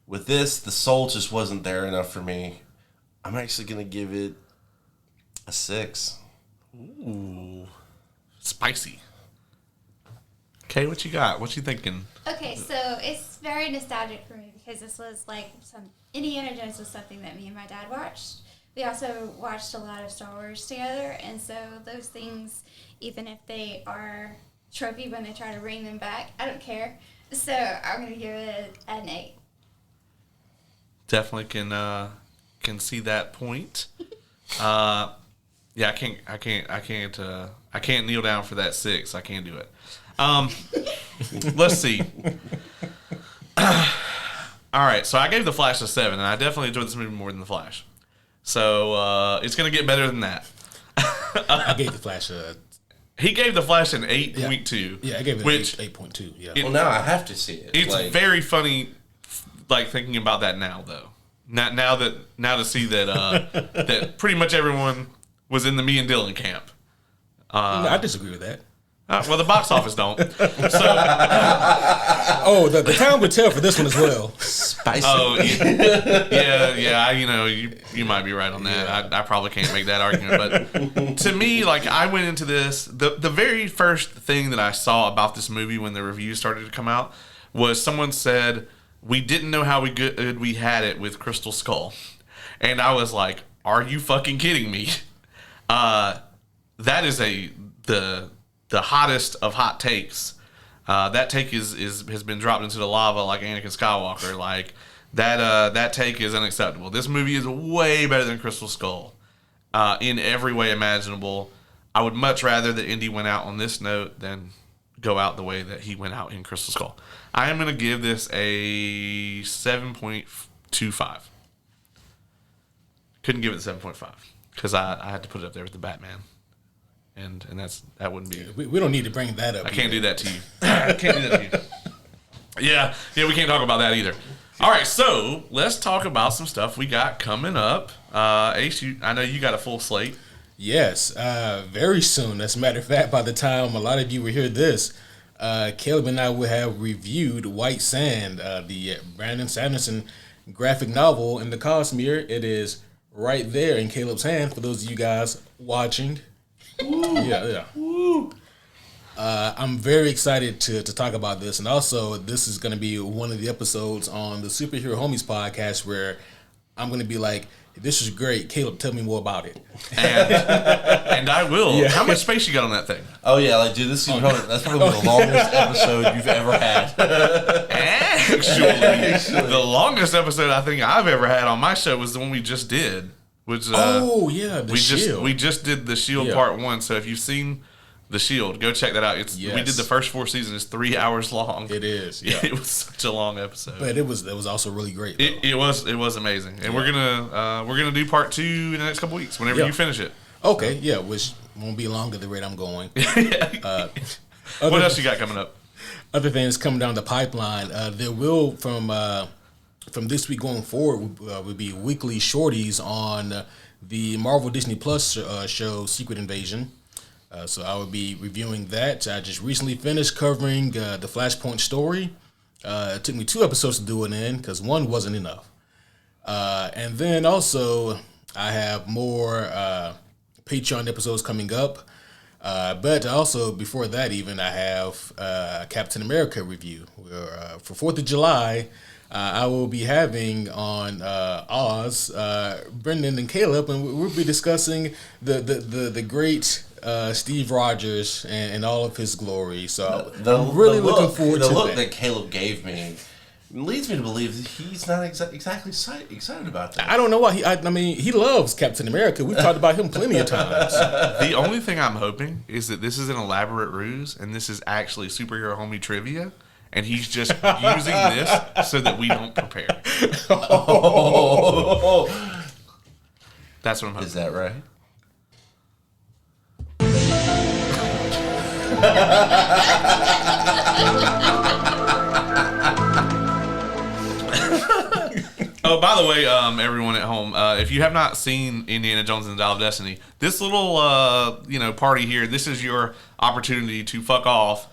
with this, the soul just wasn't there enough for me. I'm actually gonna give it a 6. Ooh, spicy. Kaye, what you got? What you thinking? Okay, so it's very nostalgic for me because this was Indiana Jones was something that me and my dad watched. We also watched a lot of Star Wars together, and so those things, even if they are trophy when they try to bring them back, I don't care. So I'm gonna give it an 8. Definitely can see that point. Yeah, I can't kneel down for that 6. I can't do it. Let's see. All right, so I gave The Flash a 7, and I definitely enjoyed this movie more than The Flash. So it's gonna get better than that. I gave The Flash a. He gave The Flash an 8.2. Yeah, I gave it 8.2. Yeah. Well, now I have to see it. It's very funny, thinking about that now, though. Now to see that that pretty much everyone was in the me and Dylan camp. No, I disagree with that. Well, the box office don't. So, the town would tell for this one as well. Spicy. oh yeah. You might be right on that. I probably can't make that argument, but to me, I went into this. The very first thing that I saw about this movie when the reviews started to come out was someone said we didn't know how good we had it with Crystal Skull, and I was like, "Are you fucking kidding me?" That is the hottest of hot takes. That take has been dropped into the lava like Anakin Skywalker. That take is unacceptable. This movie is way better than Crystal Skull in every way imaginable. I would much rather that Indy went out on this note than go out the way that he went out in Crystal Skull. I am going to give this a 7.25. Couldn't give it a 7.5 because I had to put it up there with the Batman. And that wouldn't be. We don't need to bring that up. I can't do that to you. I can't do that to you. Yeah, we can't talk about that either. All right, so let's talk about some stuff we got coming up. Ace, I know you got a full slate. Yes, very soon. As a matter of fact, by the time a lot of you will hear this, Caleb and I will have reviewed White Sand, the Brandon Sanderson graphic novel in the Cosmere. It is right there in Caleb's hand for those of you guys watching. Yeah. I'm very excited to talk about this, and also this is going to be one of the episodes on the Superhero Homies podcast where I'm going to be like, "This is great, Caleb. Tell me more about it." And I will. Yeah. How much space you got on that thing? Oh yeah, dude, that's probably the longest episode you've ever had. Actually, the longest episode I think I've ever had on my show was the one we just did. Which, Shield. We just did the Shield part 1. So if you've seen the Shield, go check that out. We did the first 4 seasons. It's 3 hours long. It is. Yeah. It was such a long episode, but it was also really great. It was amazing, and we're gonna do part 2 in the next couple weeks whenever you finish it. Okay, yeah, which won't be long at the rate I'm going. What else you got coming up? Other things coming down the pipeline. There will from this week going forward will be weekly shorties on the Marvel Disney Plus show Secret Invasion. So I will be reviewing that. I just recently finished covering the Flashpoint story. It took me 2 episodes to do it in because 1 wasn't enough. And then also I have more Patreon episodes coming up. But also, before that even, I have Captain America review. Where, for 4th of July, I will be having on Oz, Brendan and Caleb, and we'll be discussing the great Steve Rogers and all of his glory. So I'm really looking forward to the look that. that Caleb gave me leads me to believe that he's not exactly excited about that. I don't know why. I mean, he loves Captain America. We've talked about him plenty of times. The only thing I'm hoping is that this is an elaborate ruse and this is actually superhero homie trivia, and he's just using this so that we don't prepare. Oh. That's what I'm hoping. Is that right? Oh, by the way, everyone at home, if you have not seen Indiana Jones and the Dial of Destiny, this little party here, this is your opportunity to fuck off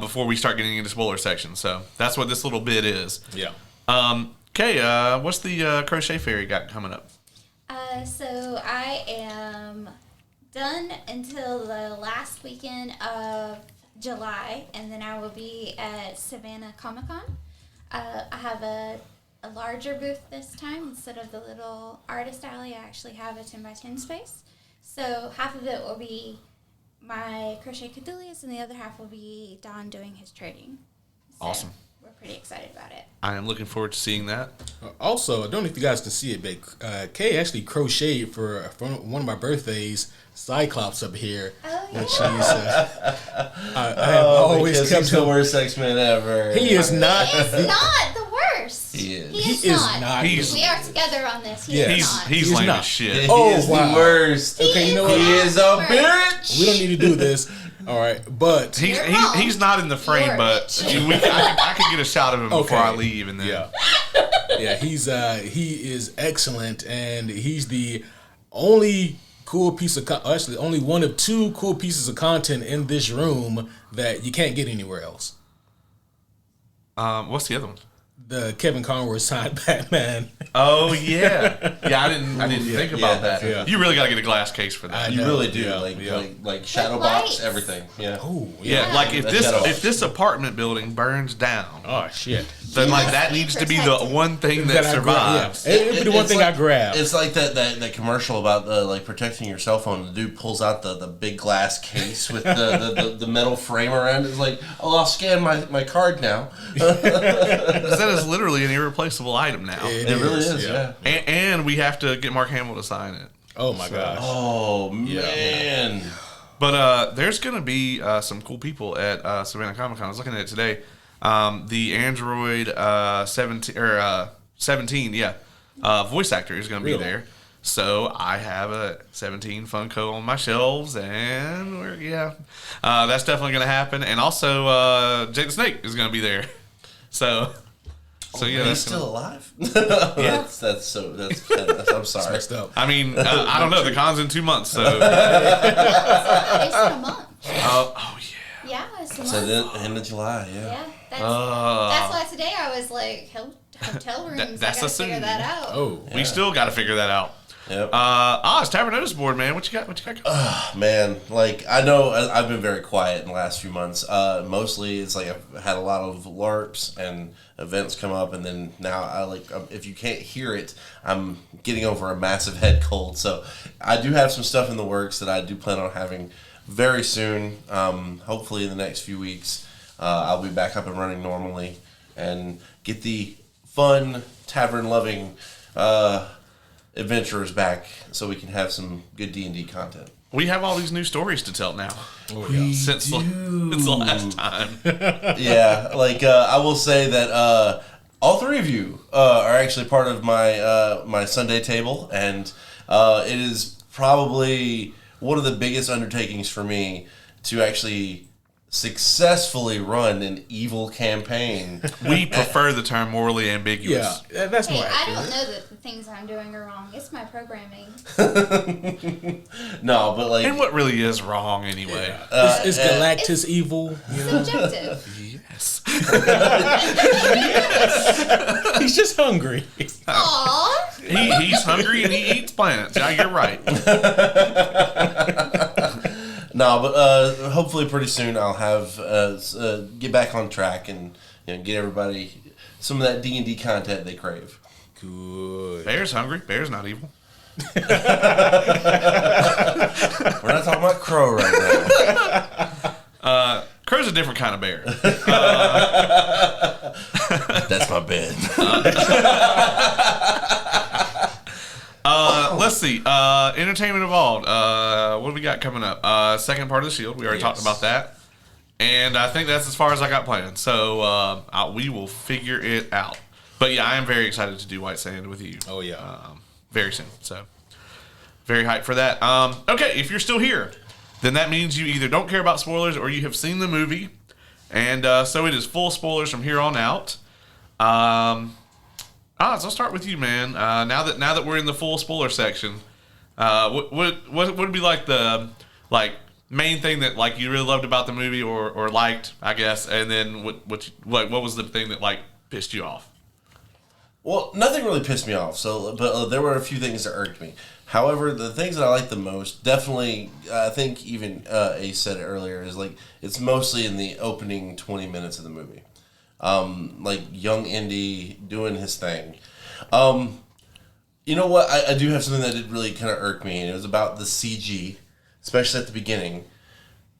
before we start getting into spoiler section. So that's what this little bit is. Yeah. Kaye, what's the Crochet Fairy got coming up? So I am done until the last weekend of July, and then I will be at Savannah Comic-Con. I have a larger booth this time. Instead of the little artist alley, I actually have a 10x10 space. So half of it will be my crochet caduleus, and the other half will be Don doing his trading. So Awesome. We're pretty excited about it. I am looking forward to seeing that. Also, I don't know if you guys can see it, but Kaye actually crocheted for one of my birthdays. Cyclops up here. Oh, yeah. And she's, I have always kept he's the him. worst X-Men ever. He is not. He's not the worst. He is. He is not. We are together on this. He Yeah. is He's not. he's He's lame not. as shit. He Oh, is wow. the worst. Okay, you know what? He is a Worst. bitch. We don't need to do this. All right, but He's not in the frame, You're a but bitch. I could get a shot of him before I leave, and then yeah, he is excellent, and he's the only cool piece of actually only one of two cool pieces of content in this room that you can't get anywhere else. What's the other one? The Kevin Conroy signed Batman. Oh yeah, I didn't think about that. yeah. You really got to get a glass case for that. I You know, really do. yeah. Like shadow lights. box, everything. Yeah. Oh Yeah, like if That this shadow. if this apartment building burns down, Oh shit! then like must that be needs to be the protected. one thing that I survives. grab. Yeah. It'd be the one It's thing like- I grab. It's like that commercial about like protecting your cell phone. The dude pulls out the big glass case with the metal frame around it. It's like, oh, I'll scan my card now. 'Cause that is literally an irreplaceable item now. It really is, yeah. And we have to get Mark Hamill to sign it. Oh my gosh! Oh man. But there's going to be some cool people at Savannah Comic Con. I was looking at it today. The Android 17, voice actor is going to be Really? there. So I have a 17 Funko on my shelves, and that's definitely going to happen. And also, Jake the Snake is going to be there. So yeah, He's that's still gonna, alive? Yeah. That's I'm sorry. Messed up. I mean, I don't know. The con's in 2 months, so. It's in a month. Oh yeah. Yeah, it's a month. So then, end of July, yeah. Yeah, that's why today I was like, hotel rooms. that's I a gotta figure soon. that out. Oh, We still got to figure that out. Yep. It's Tavern Notice Board, man. What you got? Man, like I know I've been very quiet in the last few months. Mostly it's like I've had a lot of LARPs and events come up, and then now if you can't hear it, I'm getting over a massive head cold. So I do have some stuff in the works that I do plan on having very soon. Hopefully in the next few weeks, I'll be back up and running normally and get the fun tavern loving adventurers back, so we can have some good D&D content. We have all these new stories to tell now. oh yeah. Since the last time. Yeah, I will say that all three of you are actually part of my my Sunday table, and it is probably one of the biggest undertakings for me to actually successfully run an evil campaign. We prefer the term morally ambiguous. Yeah, that's Hey, more I accurate. don't know that the things I'm doing are wrong. It's my programming. No, but like And what really is wrong anyway? Is Galactus evil? You know? Subjective. Yes. hungry. Aww. He's hungry and he eats plants. Yeah, you're right. No, but hopefully pretty soon I'll have get back on track and get everybody some of that D&D content they crave. Good. Bear's hungry. Bear's not evil. We're not talking about Crow right now. Crow's a different kind of bear. That's my bed. Let's see. Entertainment Evolved. What do we got coming up? Second part of the Shield. We already talked about that. And I think that's as far as I got planned. So we will figure it out. But yeah, I am very excited to do White Sand with you. Oh, yeah. Very soon. So very hyped for that. Okay, if you're still here, then that means you either don't care about spoilers or you have seen the movie. And so it is full spoilers from here on out. So I'll start with you, man. Now that we're in the full spoiler section, what would be like the main thing that you really loved about the movie or liked, I guess, and then what was the thing that pissed you off? Well, nothing really pissed me off. But there were a few things that irked me. However, the things that I liked the most, definitely, I think even Ace said it earlier, is it's mostly in the opening 20 minutes of the movie. Young Indy doing his thing. You know what? I do have something that did really kind of irk me, and it was about the CG, especially at the beginning.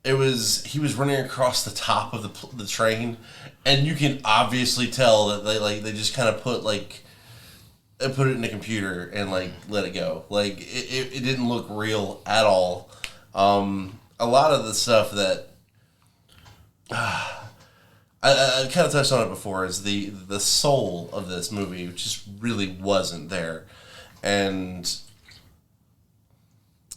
He was running across the top of the train, and you can obviously tell that they just kind of put it in the computer and let it go. It didn't look real at all. A lot of the stuff that I kind of touched on it before is the soul of this movie just really wasn't there, and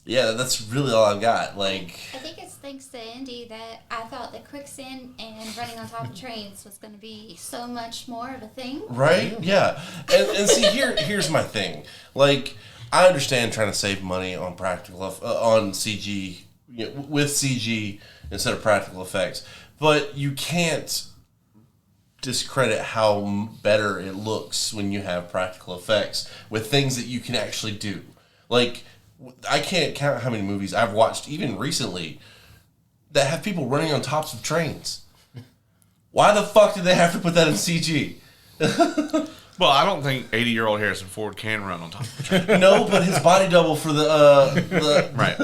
yeah, that's really all I've got. I think it's thanks to Indy that I thought that quicksand and running on top of trains was going to be so much more of a thing. Right? Yeah. And see, here's my thing. I understand trying to save money on on CG, with CG instead of practical effects, but you can't discredit how better it looks when you have practical effects with things that you can actually do. I can't count how many movies I've watched, even recently, that have people running on tops of trains. Why the fuck did they have to put that in CG? Well, I don't think 80-year-old Harrison Ford can run on top of a train. No, but his body double for the Right.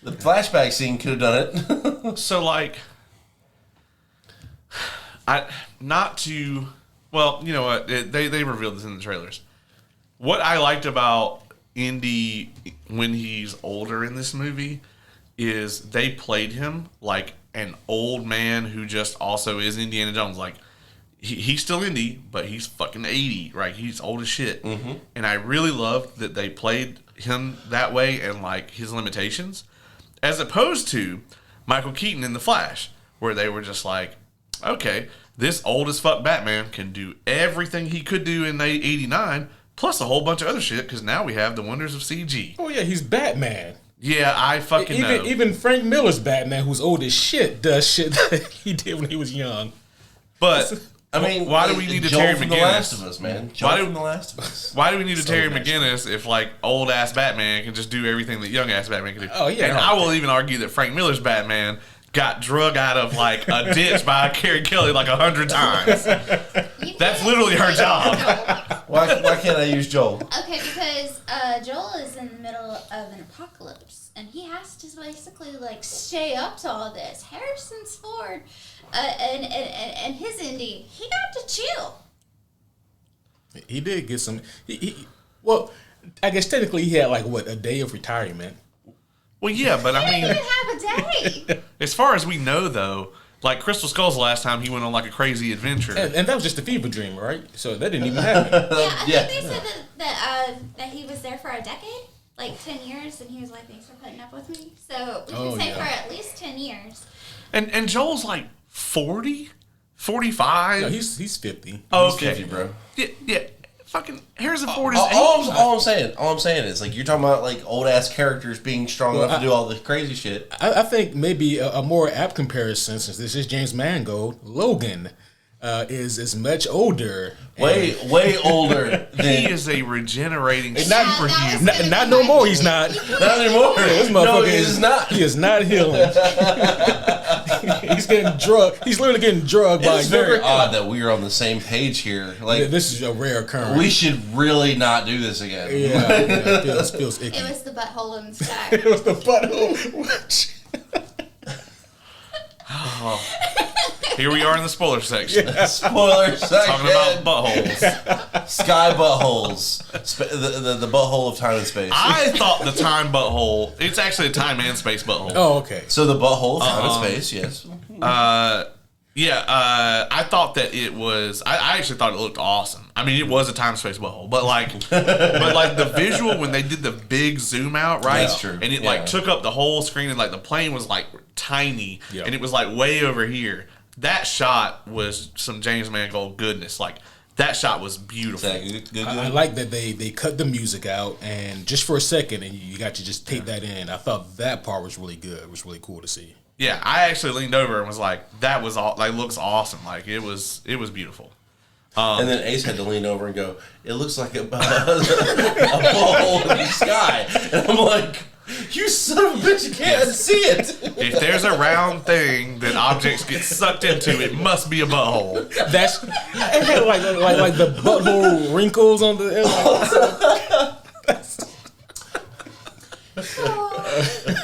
the flashback scene could have done it. So, well, you know what? They revealed this in the trailers. What I liked about Indy when he's older in this movie is they played him like an old man who just also is Indiana Jones. He's still Indy, but he's fucking 80, right? He's old as shit. Mm-hmm. And I really loved that they played him that way and his limitations, as opposed to Michael Keaton in The Flash, where they were just okay, this old as fuck Batman can do everything he could do in 89, plus a whole bunch of other shit, because now we have the wonders of CG. Oh, yeah, he's Batman. Yeah, I fucking know. Even Frank Miller's Batman, who's old as shit, does shit that he did when he was young. But I mean, why do we need a Joel Terry from McGinnis? The Last of Us, man. Joel from The Last of Us. Why do we need a Terry McGinnis if old ass Batman can just do everything that young ass Batman can do? Oh yeah, and I will even argue that Frank Miller's Batman got drug out of a ditch by Carrie Kelly 100 times. That's literally her job. Why can't I use Joel? Okay, because Joel is in the middle of an apocalypse, and he has to basically stay up to all this. Harrison's Ford and his Indy, he got to chill. He did get some. Well, I guess technically he had a day of retirement. Well, yeah, but I mean, he didn't have a day. As far as we know, though, Crystal Skull's the last time he went on a crazy adventure, and that was just a fever dream, right? So that didn't even happen. Yeah, I think they said that he was there for a decade, 10 years, and he was thanks for putting up with me. So we can say for at least 10 years. And Joel's 40, 45. No, he's 50. Oh, He's okay, 50, bro. Yeah. Fucking Harrison Ford is all I'm saying is you're talking about old ass characters being strong enough to do all the crazy shit. I think maybe a more apt comparison, since this is James Mangold, Logan. is much older. Way older than He is a regenerating Not- superhuman. Not no more. He's not. not anymore. This No, motherfucker he is not. He is not healing. He's getting drugged. He's literally getting drugged by It's very younger- odd that we are on the same page here. Like This is a rare occurrence. we should really not do this again. yeah, it feels icky. It was the butthole in the sky. It was the butthole. Here we are in the spoiler section. Spoiler section. Talking about buttholes. Sky buttholes. The butthole of time and space. I thought the time butthole, it's actually a time and space butthole. Oh, okay. So the butthole of time and space, yes. I thought that it was. I actually thought it looked awesome. I mean, it was a time space butthole, but like the visual when they did the big zoom out, right? That's true. And it Yeah. like took up the whole screen, and like the plane was like tiny, Yeah. and it was like way over here. That shot was some James Mangold goodness. Like that shot was beautiful. I like that they cut the music out and just for a second, and you got to just take that in. I thought that part was really good. It was really cool to see. Yeah, I actually leaned over and was like, "That was all. Like, looks awesome. Like, it was beautiful." And then Ace had to lean over and go, it looks like a butthole in the sky. And I'm like, you son of a bitch, you can't see it. If there's a round thing that objects get sucked into, it must be a butthole. That's it had like the butthole wrinkles on the.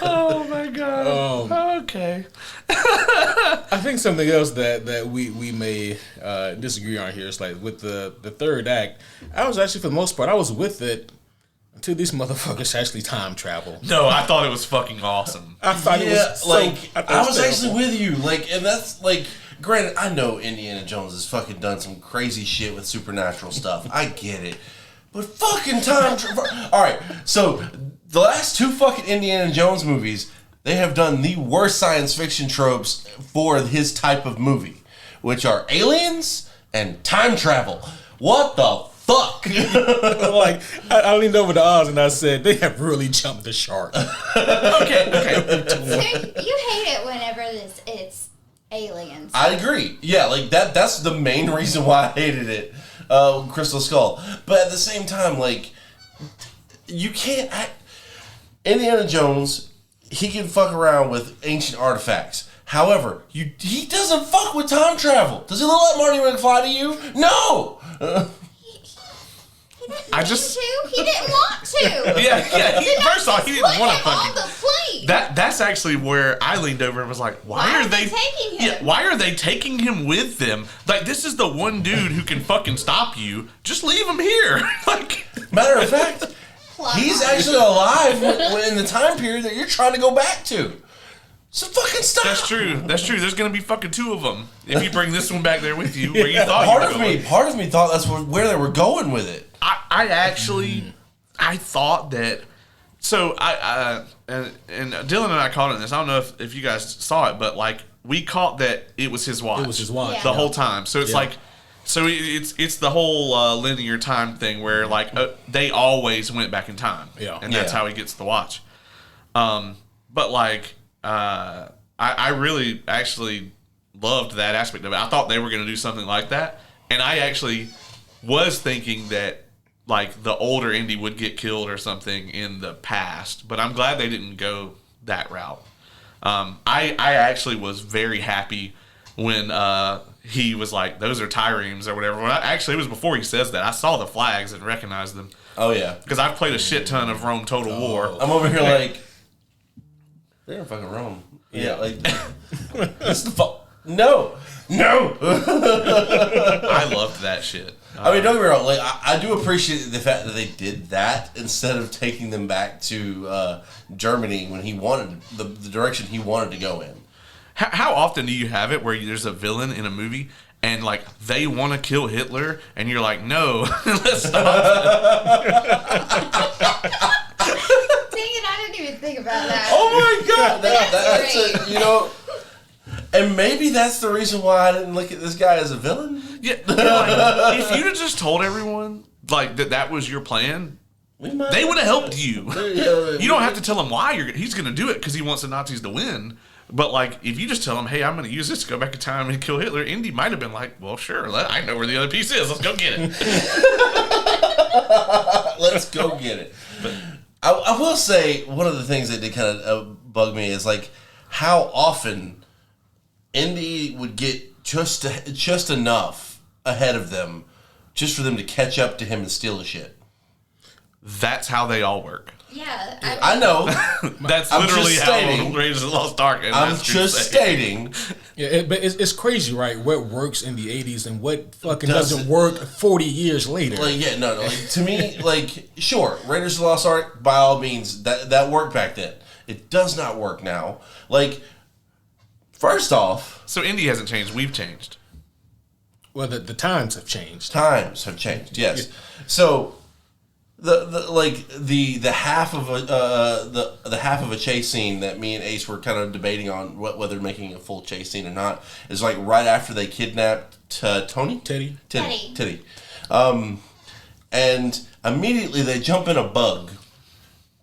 Oh my god. Okay. I think something else that we may disagree on here is like with the third act. I was actually, for the most part, I was with it until these motherfuckers actually time travel. No, I thought it was fucking awesome. I thought it was so, I was terrible. actually with you. Like, and that's like, granted, I know Indiana Jones has fucking done some crazy shit with supernatural stuff. I get it. But fucking time travel. Alright, so the last two fucking Indiana Jones movies, they have done the worst science fiction tropes for his type of movie, which are aliens and time travel. What the fuck? Like I leaned over to Oz and I said, they have really jumped the shark. Okay. You hate it whenever it's aliens. I agree. Yeah, like that's the main reason why I hated it. Crystal Skull. But at the same time, like, you can't Indiana Jones, he can fuck around with ancient artifacts. However, he doesn't fuck with time travel. Does he look like Marty McFly to you? No! He didn't want to. Yeah. First off, he didn't want to on the fucking. plane. That's actually where I leaned over and was like, why are they taking him? Yeah, why are they taking him with them? Like, this is the one dude who can fucking stop you. Just leave him here. Like, Matter of fact, he's actually alive in the time period that you're trying to go back to. So fucking stop. that's true. There's gonna be fucking two of them if you bring this one back there with you. Where you thought you were going. Part of me thought that's where they were going with it. I actually, I thought that. So and Dylan and I caught it in this. I don't know if you guys saw it, but like we caught that it was his watch. It was his watch. Yeah. The whole time. So it's like, so it's the whole linear time thing where like they always went back in time. Yeah. And that's Yeah. how he gets the watch. But like I really actually loved that aspect of it. I thought they were going to do something like that, and I actually was thinking that like the older Indy would get killed or something in the past, but I'm glad they didn't go that route. I actually was very happy when he was like, those are triremes or whatever. Well, actually, it was before he says that. I saw the flags and recognized them. Oh yeah, Because I've played a shit ton of Rome Total War. I'm over here like they're in fucking Rome. Yeah, like this is the no. I loved that shit. I mean, don't get me wrong. Like, I do appreciate the fact that they did that instead of taking them back to Germany when he wanted the direction he wanted to go in. How often do you have it where there's a villain in a movie and like they want to kill Hitler and you're like, no, let's stop. Dang it, I didn't even think about that. Oh my god, That's that's great. you know. And maybe that's the reason why I didn't look at this guy as a villain. Yeah, like, if you'd have just told everyone like that was your plan, We might. they would have helped you. Yeah, You don't have to tell him why he's going to do it because he wants the Nazis to win. But like, if you just tell him, "Hey, I'm going to use this to go back in time and kill Hitler," Indy might have been like, "Well, sure. I know where the other piece is. Let's go get it." Let's go get it. But I will say one of the things that did kind of bug me is like how often Indy would get just enough ahead of them, just for them to catch up to him and steal the shit. That's how they all work. Yeah, I know. That's I'm literally just how stating. Raiders of the Lost Ark. And I'm that's true to just say. stating. Yeah, but it's crazy, right? What works in the 80s and what fucking Doesn't. doesn't work 40 years later. Like, yeah, no. Like, to me, like, sure, Raiders of the Lost Ark, by all means, that worked back then. It does not work now. Like, first off, So Indy hasn't changed. We've changed. Well, the times have changed. times have changed. Yes. So the half of the half of a chase scene that me and Ace were kind of debating on whether making a full chase scene or not is like right after they kidnapped Teddy. Teddy. And immediately they jump in a bug.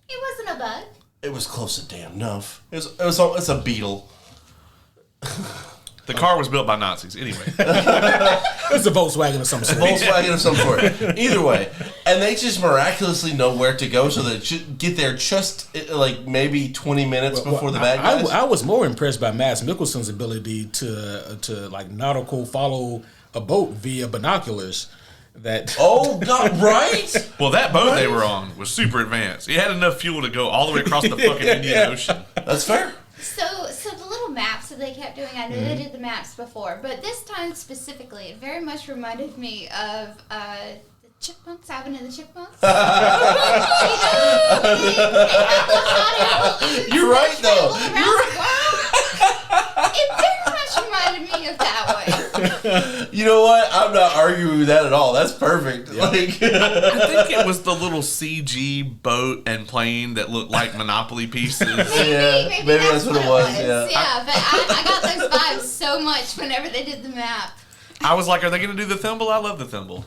It wasn't a bug. It was close to damn enough. It's a beetle. The car was built by Nazis. Anyway. It's a Volkswagen of some sort. Volkswagen of some sort. Either way. And they just miraculously know where to go so they should get there just like maybe 20 minutes before the bad guys. I was more impressed by Mads Mikkelsen's ability to like nautical follow a boat via binoculars. Oh, God, right? Well, that boat they were on was super advanced. It had enough fuel to go all the way across the fucking Indian Ocean. That's fair. So the little maps that they kept doing, I know they did the maps before, but this time specifically, it very much reminded me of the Chipmunks, Alvin and the Chipmunks. You're right, though. It very much reminded me of that one. You know what? I'm not arguing with that at all. That's perfect. Like, I think it was the little CG boat and plane that looked like Monopoly pieces. yeah, maybe that's what it was. Yeah. But I got those vibes so much whenever they did the map. I was like, are they going to do the thimble? I love the thimble.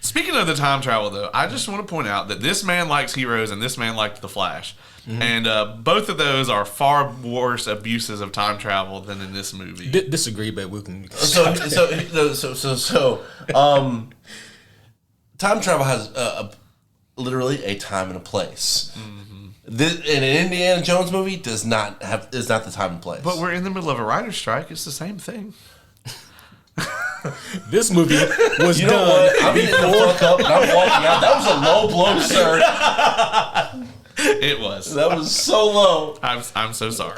Speaking of the time travel, though, I just want to point out that this man likes Heroes and this man liked The Flash. Mm-hmm. And both of those are far worse abuses of time travel than in this movie. Disagree, but we can. So, time travel has literally a time and a place. Mm-hmm. In an Indiana Jones movie, is not the time and place. But we're in the middle of a writer's strike. It's the same thing. This movie was you know done. What? I'm getting the fuck up and I'm walking out. That was a low blow, sir. It was. That was so low. I'm so sorry.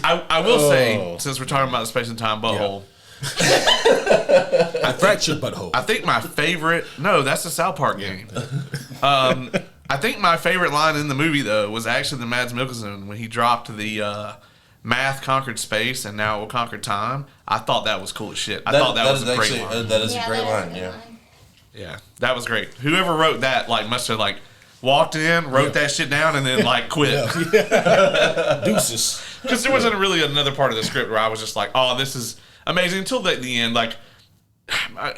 I will say, since we're talking about the space and time butthole, I fractured butthole. I think my favorite. No, that's the South Park game. I think my favorite line in the movie though was actually the Mads Mikkelsen when he dropped the math conquered space and now it will conquer time. I thought that was cool as shit. I thought that was a great line. That is a great line. Yeah. Yeah, that was great. Whoever wrote that must have walked in, wrote that shit down, and then quit. Deuces. Because there wasn't really another part of the script where I was just like, "Oh, this is amazing." Until the end,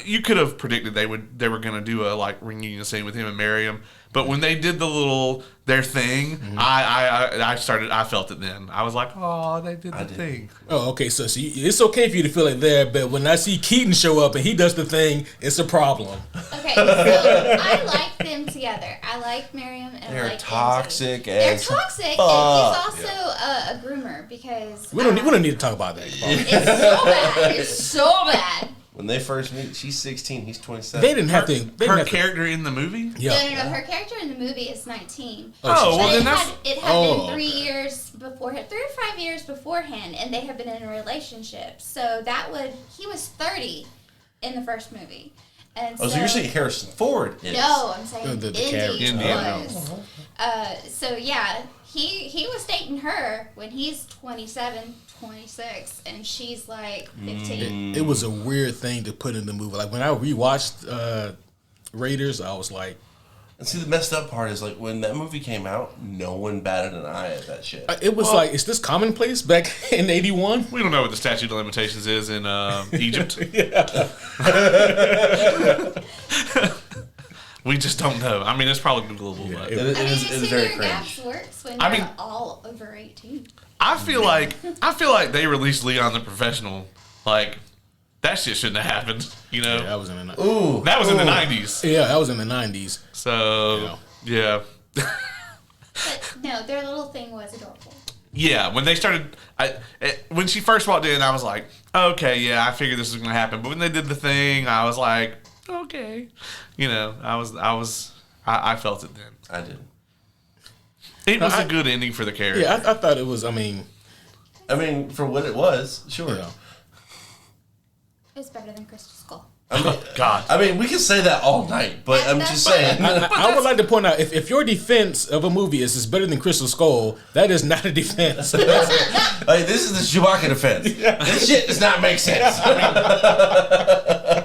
you could have predicted they were going to do a reunion scene with him and Miriam. But when they did their thing, mm-hmm. I felt it then. I was like, "Oh, they did the thing." Oh, okay. So see, it's okay for you to feel it there, but when I see Keaton show up and he does the thing, it's a problem. Okay, so I like them together. I like Miriam and they're I like toxic. They're toxic, and he's also a groomer because we don't need to talk about that. It's so bad. It's so bad. When they first meet, she's 16, he's 27. They didn't have to. Her character in the movie? Yeah. No. Her character in the movie is 19. Oh, well then it had been 3 years beforehand, 3 or 5 years beforehand, and they have been in a relationship. So he was 30 in the first movie. And so you're saying Harrison Ford is? No, I'm saying Indy was. So yeah, he was dating her when he's 27, 26, and she's 15. It was a weird thing to put in the movie. When I rewatched Raiders, I was like... And see, the messed up part is when that movie came out, no one batted an eye at that shit. It was is this commonplace back in 81? We don't know what the statute of limitations is in We just don't know. I mean, it's probably Googleable, Yeah, but It is very cringe. gaps works when I you're mean- all over 18. I feel like they released Leon the Professional. Like, that shit shouldn't have happened. You know, that was in the Ooh. that was in the 90s. Yeah, that was in the 90s. So yeah. But no, their little thing was adorable. Yeah, when they started, when she first walked in, I was like, okay, yeah, I figured this was gonna happen. But when they did the thing, I was like, okay, you know, I felt it then. I did. It was a good ending for the character. Yeah, I thought it was. I mean, For what it was, sure. yeah. It was better than Crystal Skull. God. I mean, we can say that all night, but I'm just saying. I would like to point out if your defense of a movie is better than Crystal Skull, that is not a defense. Like, this is the Chewbacca defense. This shit does not make sense.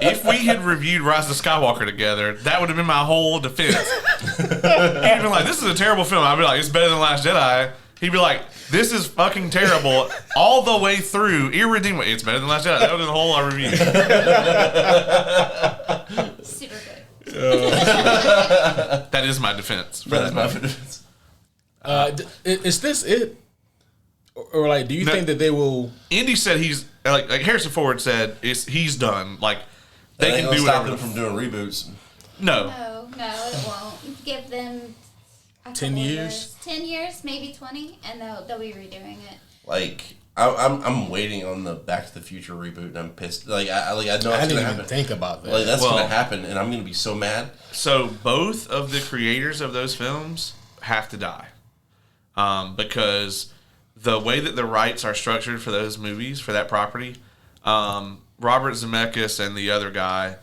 If we had reviewed Rise of Skywalker together, that would have been my whole defense. He'd been like, this is a terrible film. I'd be like, it's better than Last Jedi. He'd be like, this is fucking terrible all the way through. Irredeemable. It's better than Last Jedi. That was the whole review. Super good. That is my defense. That is my defense. Is this it? Or like, do you think that they will? Indy said he's like Harrison Ford said he's done. Like they They can can do stop whatever. them from doing reboots. No. No, it won't. Give them a 10 couple years? 10 years, maybe 20, and they'll be redoing it. Like, I'm waiting on the Back to the Future reboot, and I'm pissed. Like, I know I it's didn't gonna even happen. think about that. Like, that's Well- gonna happen, and I'm gonna be so mad. So both of the creators of those films have to die, because the way that the rights are structured for those movies for that property, Robert Zemeckis and the other guy,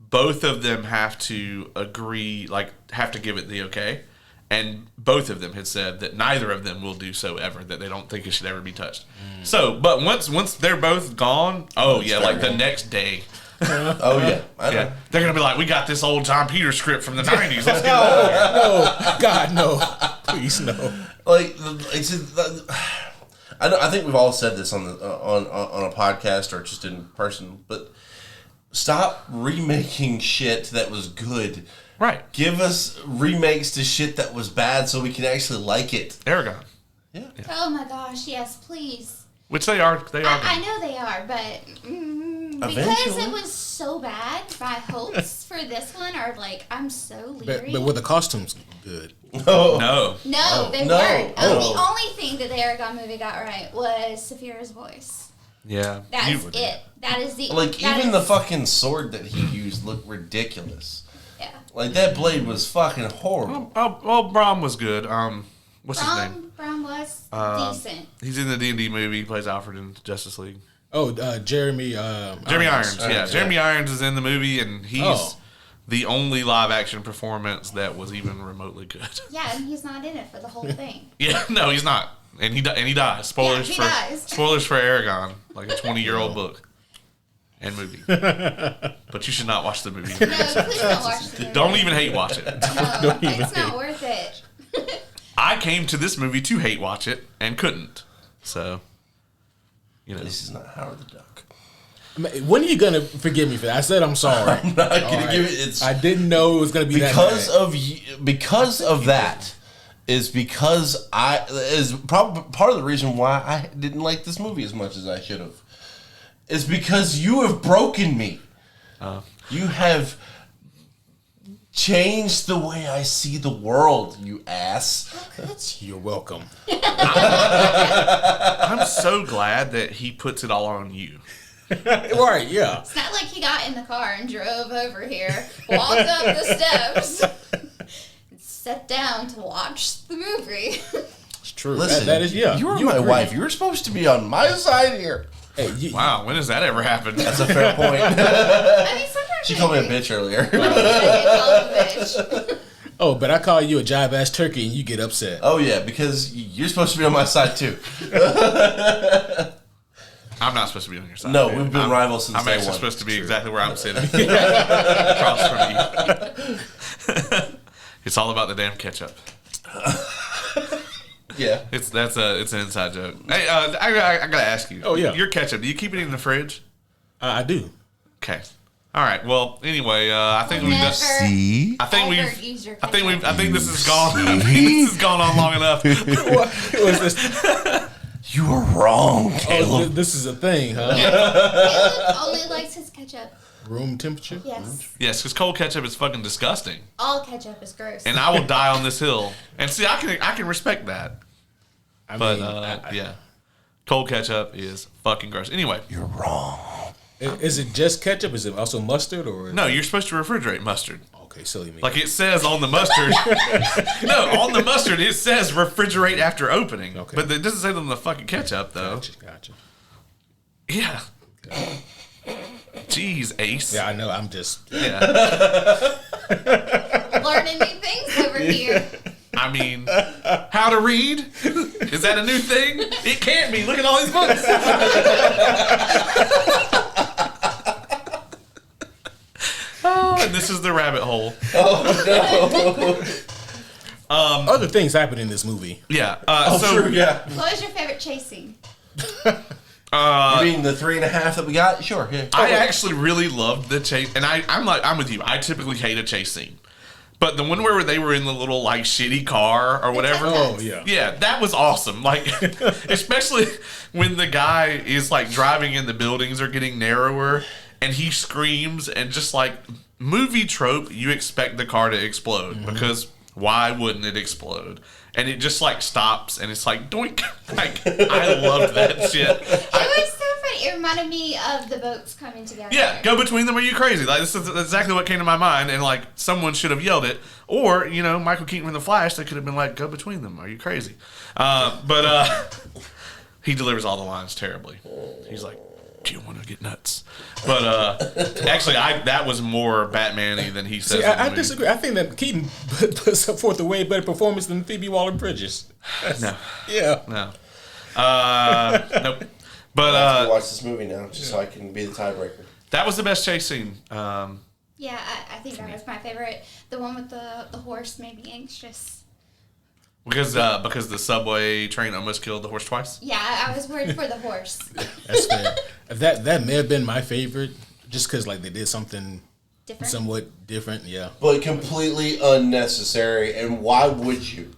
both of them have to agree, like have to give it the okay, and both of them had said that neither of them will do so ever. That they don't think it should ever be touched. So, but once they're both gone, like the next day. Oh yeah, I know. Yeah, they're gonna be like, we got this old John Peters script from the '90s. Let's get it out of here. No, God, no, please, no. Like, I think we've all said this on the on a podcast or just in person, but stop remaking shit that was good. Right, Give us remakes to shit that was bad so we can actually like it. Aragon, Yeah. Oh my gosh, yes, please. which they are. I know they are, but because Eventually. it was so bad, my hopes for this one are like, I'm so leery. But were the costumes good? Oh. No, No, they No. weren't. Oh. The only thing that the Aragon movie got right was Saphira's voice. yeah, That's it. That is the Like, that even is- the fucking sword that he used looked ridiculous. yeah. Like, that blade was fucking horrible. well, Brom was good. What's his name? Brom was decent. He's in the D&D movie. He plays Alfred in Justice League. Oh, Jeremy. Jeremy Irons. Yeah, Jeremy Irons is in the movie, and he's the only live action performance that was even remotely good. Yeah, and he's not in it for the whole thing. Yeah, no, he's not, and he dies. Spoilers he for dies. spoilers for Aragon, like a 20-year-old book and movie. But you should not watch the movie. No, please don't watch the movie. Don't even hate watch it. No, it's not worth it. I came to this movie to hate watch it and couldn't. So, you know. This is not Howard the Duck. When are you gonna forgive me for that? I said I'm sorry. I'm not gonna All right. give it. It's I didn't know it was gonna be because that of because of that is because probably part of the reason why I didn't like this movie as much as I should have. Is because you have broken me. You have changed the way I see the world, you ass. How could you? You're welcome. I'm so glad that he puts it all on you. Right? Yeah. It's not like he got in the car and drove over here, walked up the steps, and sat down to watch the movie. It's true. Listen, that is yeah. You were You my agree. wife. You were supposed to be on my side here. Hey, Wow, when has that ever happened? That's a fair point. I mean, sometimes She called me a bitch earlier. I did call him a bitch. Oh, but I call you a jive ass turkey and you get upset. Oh yeah, because you're supposed to be on my side too. I'm not supposed to be on your side. No, we've been rivals since I'm day actually one. supposed to be exactly where I'm sitting. Across from you. It's all about the damn ketchup. Yeah. It's an inside joke. Hey, I gotta ask you. Oh, yeah. Your ketchup, do you keep it in the fridge? I do. Okay. All right. Well, anyway, I think we've Never. done. See? I think Ever we've. use your I think ketchup. we've. I think this has gone. I think this has gone on long enough. What was this? You were wrong, Caleb. Oh, this is a thing, huh? Caleb only likes his ketchup. Room temperature? Yes. Yes, because cold ketchup is fucking disgusting, All ketchup is gross. and I will die on this hill. And see, I can respect that, I but mean, yeah, cold ketchup is fucking gross. Anyway, You're wrong. is it just ketchup? Is it also mustard or? no, you're supposed to refrigerate mustard. Okay, silly me. Like it says on the mustard. No, on the mustard it says refrigerate after opening. Okay. But it doesn't say that on the fucking ketchup though. Gotcha. Yeah. Jeez, Ace. Yeah, I know. I'm just. Yeah. Learning new things over here. I mean, how to read? Is that a new thing? It can't be. Look at all these books. Oh, and this is the rabbit hole. Other things happen in this movie. Yeah. True, yeah. What was your favorite chase scene? You mean the 3.5 that we got? Sure, yeah. I actually really loved the chase, and I'm with you. I typically hate a chase scene, but the one where they were in the little like shitty car or whatever. Oh yeah. Yeah, that was awesome. Like, especially when the guy is like driving and the buildings are getting narrower, and he screams, and just like movie trope, you expect the car to explode because why wouldn't it explode? And it just like stops, and it's like doink. Like I loved that shit. It was so funny. It reminded me of the boats coming together. Yeah, go between them. Are you crazy? Like this is exactly what came to my mind, and like someone should have yelled it, or Michael Keaton in the Flash, they could have been like, "Go between them." Are you crazy? But he delivers all the lines terribly. He's like, "Do you want to get nuts?" But actually, that was more Batman-y than he says. See, in the I movie. disagree. I think that Keaton puts forth a way better performance than Phoebe Waller-Bridges. No, Yeah. no, nope. But I have to watch this movie now just so I can be the tiebreaker. that was the best chase scene. Yeah, I think that was my favorite. The one with the horse made me anxious. Because the subway train almost killed the horse twice. Yeah, I was worried for the horse. That's fair. That may have been my favorite, just because like they did something Different. somewhat different. Yeah. But completely unnecessary, and why would you?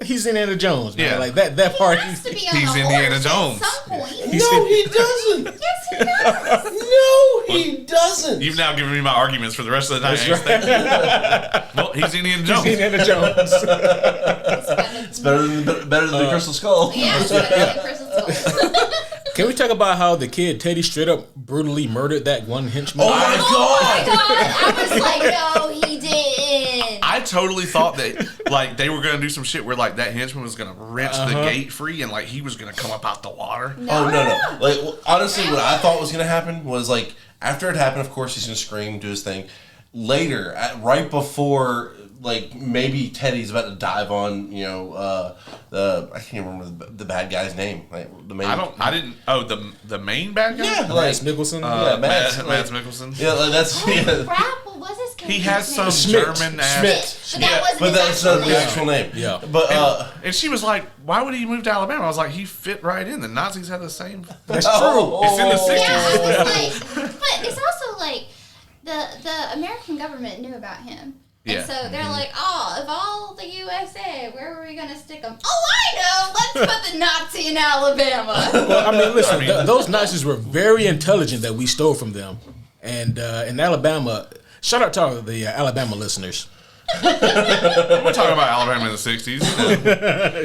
He's Indiana Jones, man. Yeah. Like that part. He has to be on He's a Indiana horse Jones. at some point. No, he doesn't. Yes, he does. No, he doesn't. You've now given me my arguments for the rest of the night. That's Ace. Thank you. Well, he's Indiana Jones. He's Indiana Jones. It's better than the Crystal Skull. Yeah, it's better than Crystal Skull. Can we talk about how the kid Teddy straight up brutally murdered that one henchman? Oh my Oh god! my god! I was like, no, he didn't. I totally thought that like they were gonna do some shit where like that henchman was gonna wrench the gate free and like he was gonna come up out the water. Oh no! Like honestly, what I thought was gonna happen was like after it happened, of course he's gonna scream, do his thing. Later, right before, like maybe Teddy's about to dive on, I can't remember the bad guy's name. Like the main. I didn't. Oh, the main bad guy. Yeah, Mads Mikkelsen. yeah, Mads, Mads Mikkelsen. Yeah, like, that's Holy crap, what was his character's He has some name? Schmidt. German ass. Schmidt. But that wasn't But his that's not actual the name. actual name. Yeah. But And she was like, "Why would he move to Alabama?" I was like, "He fit right in. The Nazis had the same." That's oh, true. It's in the 60s. Yeah, I was like, but it's also like the American government knew about him. Yeah. And so they're like, oh, of all the USA, where were we going to stick them? Oh, I know. Let's put the Nazi in Alabama. Well, I mean, listen, those Nazis were very intelligent that we stole from them. And in Alabama, shout out to all the Alabama listeners. We're talking about Alabama in the 60s.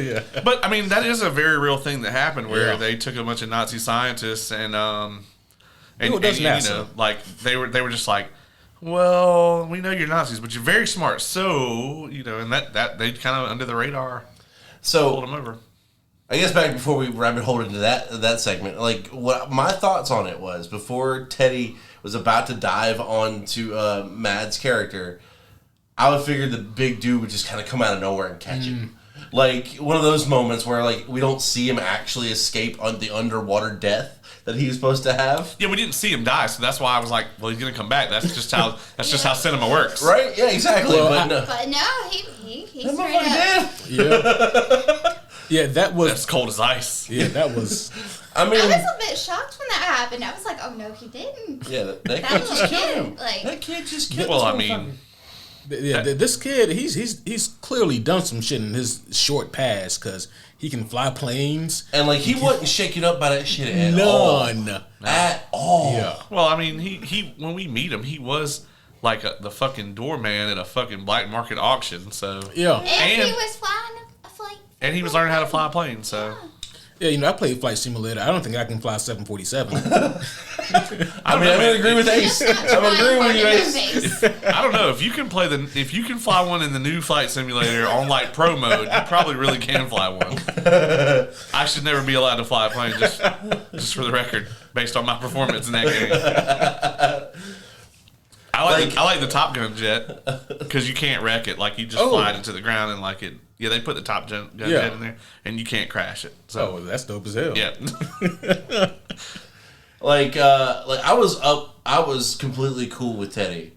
Yeah. But I mean, that is a very real thing that happened where Yeah. they took a bunch of Nazi scientists and Who does NASA? like they were just like, well, we know you're Nazis, but you're very smart. So, and that they kind of under the radar pulled so them over. I guess back before we rabbit hole into that segment, like what my thoughts on it was before Teddy was about to dive onto Mads' character, I would figure the big dude would just kind of come out of nowhere and catch him. Like one of those moments where like we don't see him actually escape on the underwater death that he was supposed to have. Yeah, we didn't see him die, so that's why I was like, well, he's gonna come back. That's just how cinema works. Right? Yeah, exactly. Well, but no. But no, he That straight motherfucker up. did. Yeah. Yeah, That's cold as ice. Yeah, that was. I mean, I was a bit shocked when that happened. I was like, oh no, he didn't. yeah, that That kid was just a killed kid, him. like- That kid just killed Well, him. I mean, Yeah, this kid, he's clearly done some shit in his short past because he can fly planes. And like he wasn't shaken up by that shit at all. None. At all. Yeah. well, I mean, he when we meet him, he was like the fucking doorman at a fucking black market auction. So Yeah. And he And- was flying a flight. and he was learning how to fly a plane. So Yeah, I played Flight Simulator. I don't think I can fly 747. I mean, I'm gonna agree with Ace. I'm agreeing with you, Ace. I don't know if you can fly one in the new Flight Simulator on like pro mode, you probably really can fly one. I should never be allowed to fly a plane, just for the record, based on my performance in that game. I like the Top Gun jet because you can't wreck it. Like you just fly it into the ground and like it. Yeah, they put the Top Gun jet in there and you can't crash it. So That's dope as hell. yeah. Like I was completely cool with Teddy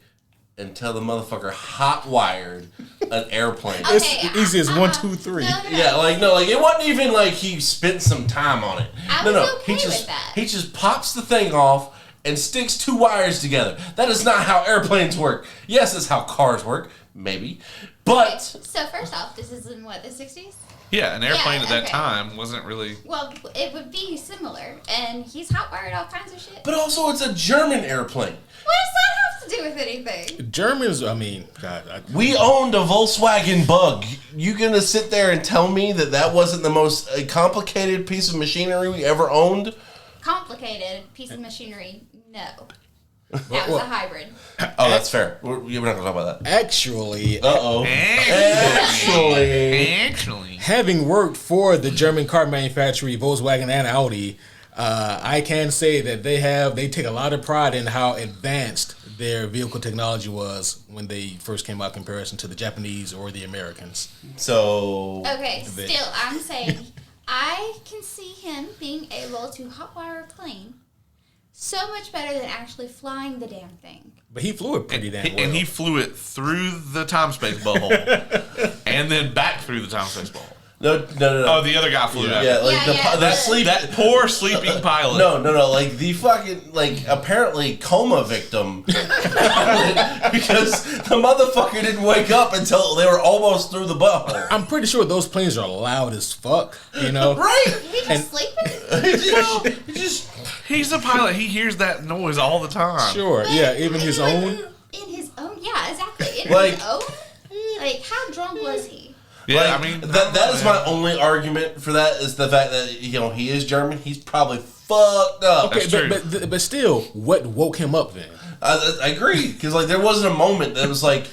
until the motherfucker hot wired an airplane. Okay, It's easy as 1, 2, 3. No. Yeah, it wasn't even like he spent some time on it. I No, was okay he just with that. he just pops the thing off and sticks 2 wires together. That is not how airplanes work. Yes, it's how cars work, maybe, but So first off, this is in what, the 60s? Yeah, an airplane at that okay. time wasn't really. Well, it would be similar, and he's hot-wired all kinds of shit. but also it's a German airplane. What does that have to do with anything? Germans, I mean, God. We owned a Volkswagen Bug. You gonna sit there and tell me that wasn't the most complicated piece of machinery we ever owned? Complicated piece of machinery, no. That was a hybrid. Oh, that's fair. We're not gonna talk about that. Actually, Uh-oh. Actually. having worked for the German car manufacturer Volkswagen and Audi, I can say that they take a lot of pride in how advanced their vehicle technology was when they first came out in comparison to the Japanese or the Americans. So Okay, still, I'm saying I can see him being able to hotwire a plane so much better than actually flying the damn thing. But he flew it pretty damn well. And he flew it through the time-space butthole and then back through the time-space butthole. no. Oh, the other guy flew it out. Yeah, like the sleep. That poor sleeping pilot. No, like the fucking apparently coma victim because the motherfucker didn't wake up until they were almost through the butthole. I'm pretty sure those planes are loud as fuck, Right? He just sleeping? He's a pilot. He hears that noise all the time. Sure, yeah, even his own. In his own, yeah, exactly. In Like- his own? Like, how drunk was he? Yeah, Like, I mean that is my only argument for that is the fact that he is German. He's probably fucked up. Okay, That's but still, what woke him up then? I agree because there wasn't a moment that was like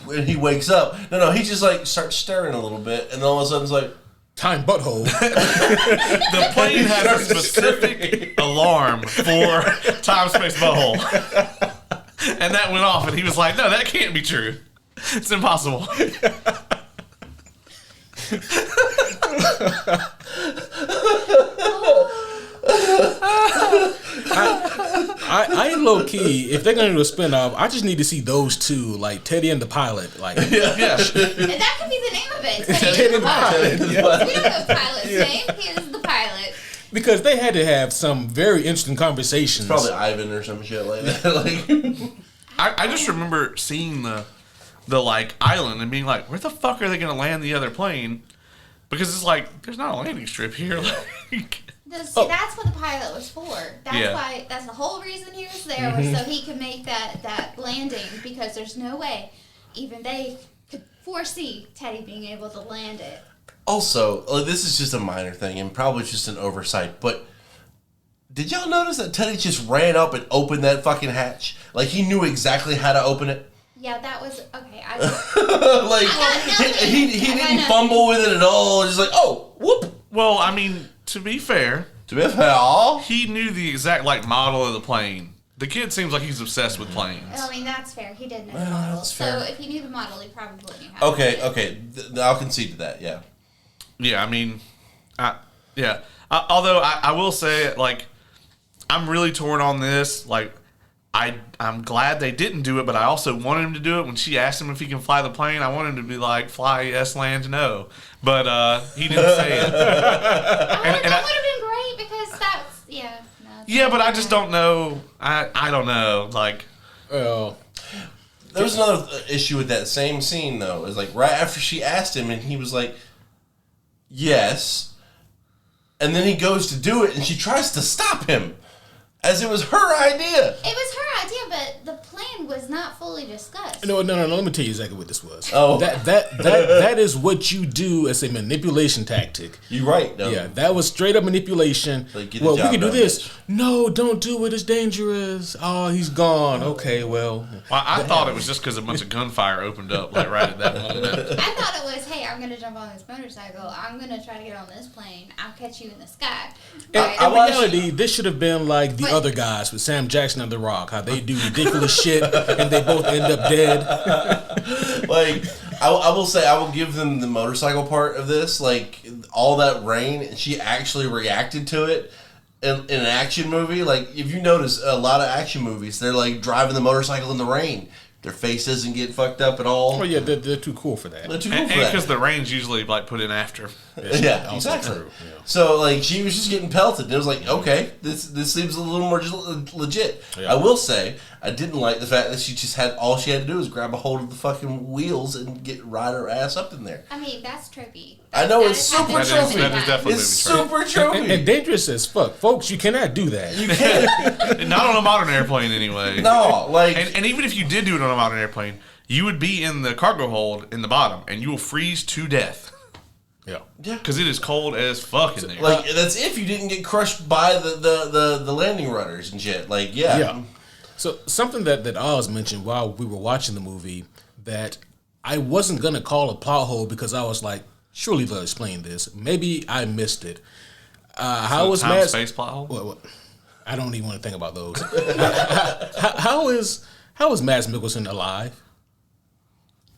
when he wakes up. No, he just starts staring a little bit, and all of a sudden it's like. Time butthole. the plane has a specific alarm for time-space butthole. And that went off, and he was like, no, that can't be true. It's impossible. I low key, if they're gonna do a spinoff, I just need to see those two, like Teddy and the pilot. Like, Yeah. And that could be the name of it. Teddy and the pilot. We don't know the pilot's name. He is the pilot. Because they had to have some very interesting conversations. Probably Ivan or some shit like that. I just remember seeing the island and being like, where the fuck are they going to land the other plane? Because it's like, there's not a landing strip here. Like, See, that's what the pilot was for. That's Yeah. why. That's the whole reason he was there, was so he could make that landing. Because there's no way, even they could foresee Teddy being able to land it. Also, this is just a minor thing and probably just an oversight, but did y'all notice that Teddy just ran up and opened that fucking hatch? Like he knew exactly how to open it. Yeah, that was okay. He didn't fumble with it at all. Just like, oh, whoop. well, I mean, to be fair, To be fair, he knew the exact model of the plane. The kid seems like he's obsessed with planes. I mean, that's fair. He did know the model. that's So fair. if he knew the model, he probably knew how. okay. I'll concede to that. Yeah. Yeah, I mean, although I will say, I'm really torn on this. Like, I'm glad they didn't do it, but I also wanted him to do it. When she asked him if he can fly the plane, I wanted him to be like, fly, yes, land, no. But he didn't say it. That would have been great because that's, no. Yeah, but I just don't know. I don't know. Like, Well, There was another issue with that same scene, though. It was like right after she asked him, and he was like, yes. And then he goes to do it, and she tries to stop him. As it was her idea. It was her idea, but the plan was not fully discussed. no. Let me tell you exactly what this was. Oh. That is what you do as a manipulation tactic. You're right, though. Yeah, that was straight up manipulation. Like, get the well, we job can do done, this. bitch. No, don't do it. It's dangerous. Oh, he's gone. Okay, well. I thought it was just because a bunch of gunfire opened up, like right at that moment. I thought it was, hey, I'm going to jump on this motorcycle. I'm going to try to get on this plane. I'll catch you in the sky. In Right. reality, this should have been like the other guys with Sam Jackson and The Rock, how they do ridiculous shit and they both end up dead. Like, I will say, I will give them the motorcycle part of this. Like, all that rain, and she actually reacted to it in an action movie. Like, if you notice, a lot of action movies, they're like driving the motorcycle in the rain. Their face doesn't get fucked up at all. Oh yeah, they're too cool for that. They're too cool And for that. because the rain's usually like put in after. Yeah, Also exactly. true, yeah. So like she was just getting pelted. And it was like, okay, this seems a little more legit. Yeah. I will say I didn't like the fact that she just had all she had to do was grab a hold of the fucking wheels and ride her ass up in there. I mean, that's tropey. I know, That it's is super happening tropey. every That is time. definitely It's movie super tropey. And dangerous as fuck, folks. You cannot do that. You can't. Not on a modern airplane, anyway. No, like And even if you did do it on a modern airplane, you would be in the cargo hold in the bottom, and you will freeze to death. Yeah. Because it is cold as fuck in there. like that's if you didn't get crushed by the landing rudders and shit. Like yeah. Yeah. So something that Oz mentioned while we were watching the movie that I wasn't gonna call a plot hole because I was like, surely they'll explain this. Maybe I missed it. How was time Matt? space plot hole? What? I don't even want to think about those. how is Mads Mikkelsen alive?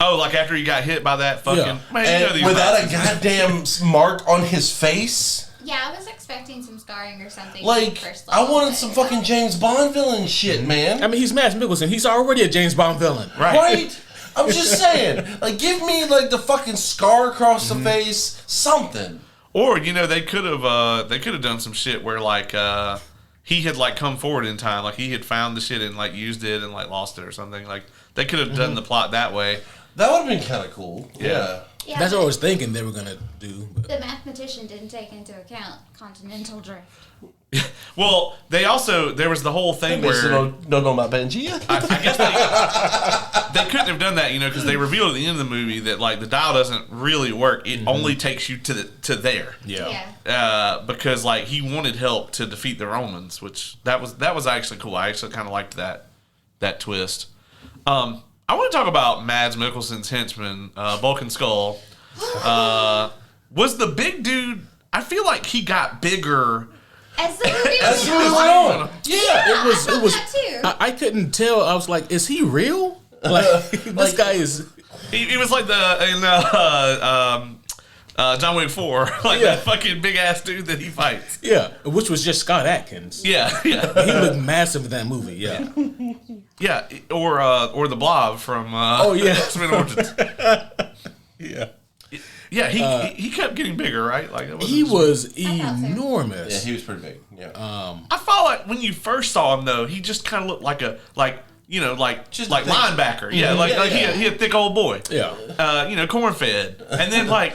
Oh, like after he got hit by that fucking... Yeah. Man, you know And these without a Nazis. goddamn mark on his face. Yeah, I was expecting some scarring or something. Like, first I level, wanted but some fucking James Bond villain shit, man. I mean, he's Mads Mikkelsen. He's already a James Bond villain. Right? I'm just saying. Like, give me, like, the fucking scar across the face. Something. Or, they could have done some shit where, like, he had, like, come forward in time. Like, he had found the shit and, like, used it and, like, lost it or something. Like, they could have done the plot that way. That would have been kind of cool. Yeah. Yeah, That's what I was thinking they were gonna do. But. the mathematician didn't take into account continental drift. Well, there was the whole thing Maybe where... don't know about Pangea. I guess they couldn't have done that, because they revealed at the end of the movie that like the dial doesn't really work. It only takes you to there. Yeah. Because like he wanted help to defeat the Romans, which that was actually cool. I actually kind of liked that twist. I want to talk about Mads Mikkelsen's henchman, Vulcan Skull. Was the big dude? I feel like he got bigger. As the movie That's went what it's on. on. Yeah, It was. I It was. thought that too. I couldn't tell. I was like, is he real? Like this guy is. He was like in John Wick 4, like Yeah. that fucking big ass dude that he fights. Yeah, which was just Scott Atkins. Yeah. He looked massive in that movie. Yeah. Yeah, or the Blob from yeah. X-Men Origins. Yeah. Yeah, he kept getting bigger, right? Like it He was thought so. enormous. Yeah, he was pretty big. Yeah. I felt like when you first saw him though, he just kind of looked like Just like thick. linebacker. Yeah, like yeah. he a thick old boy. Yeah. Corn fed. And then like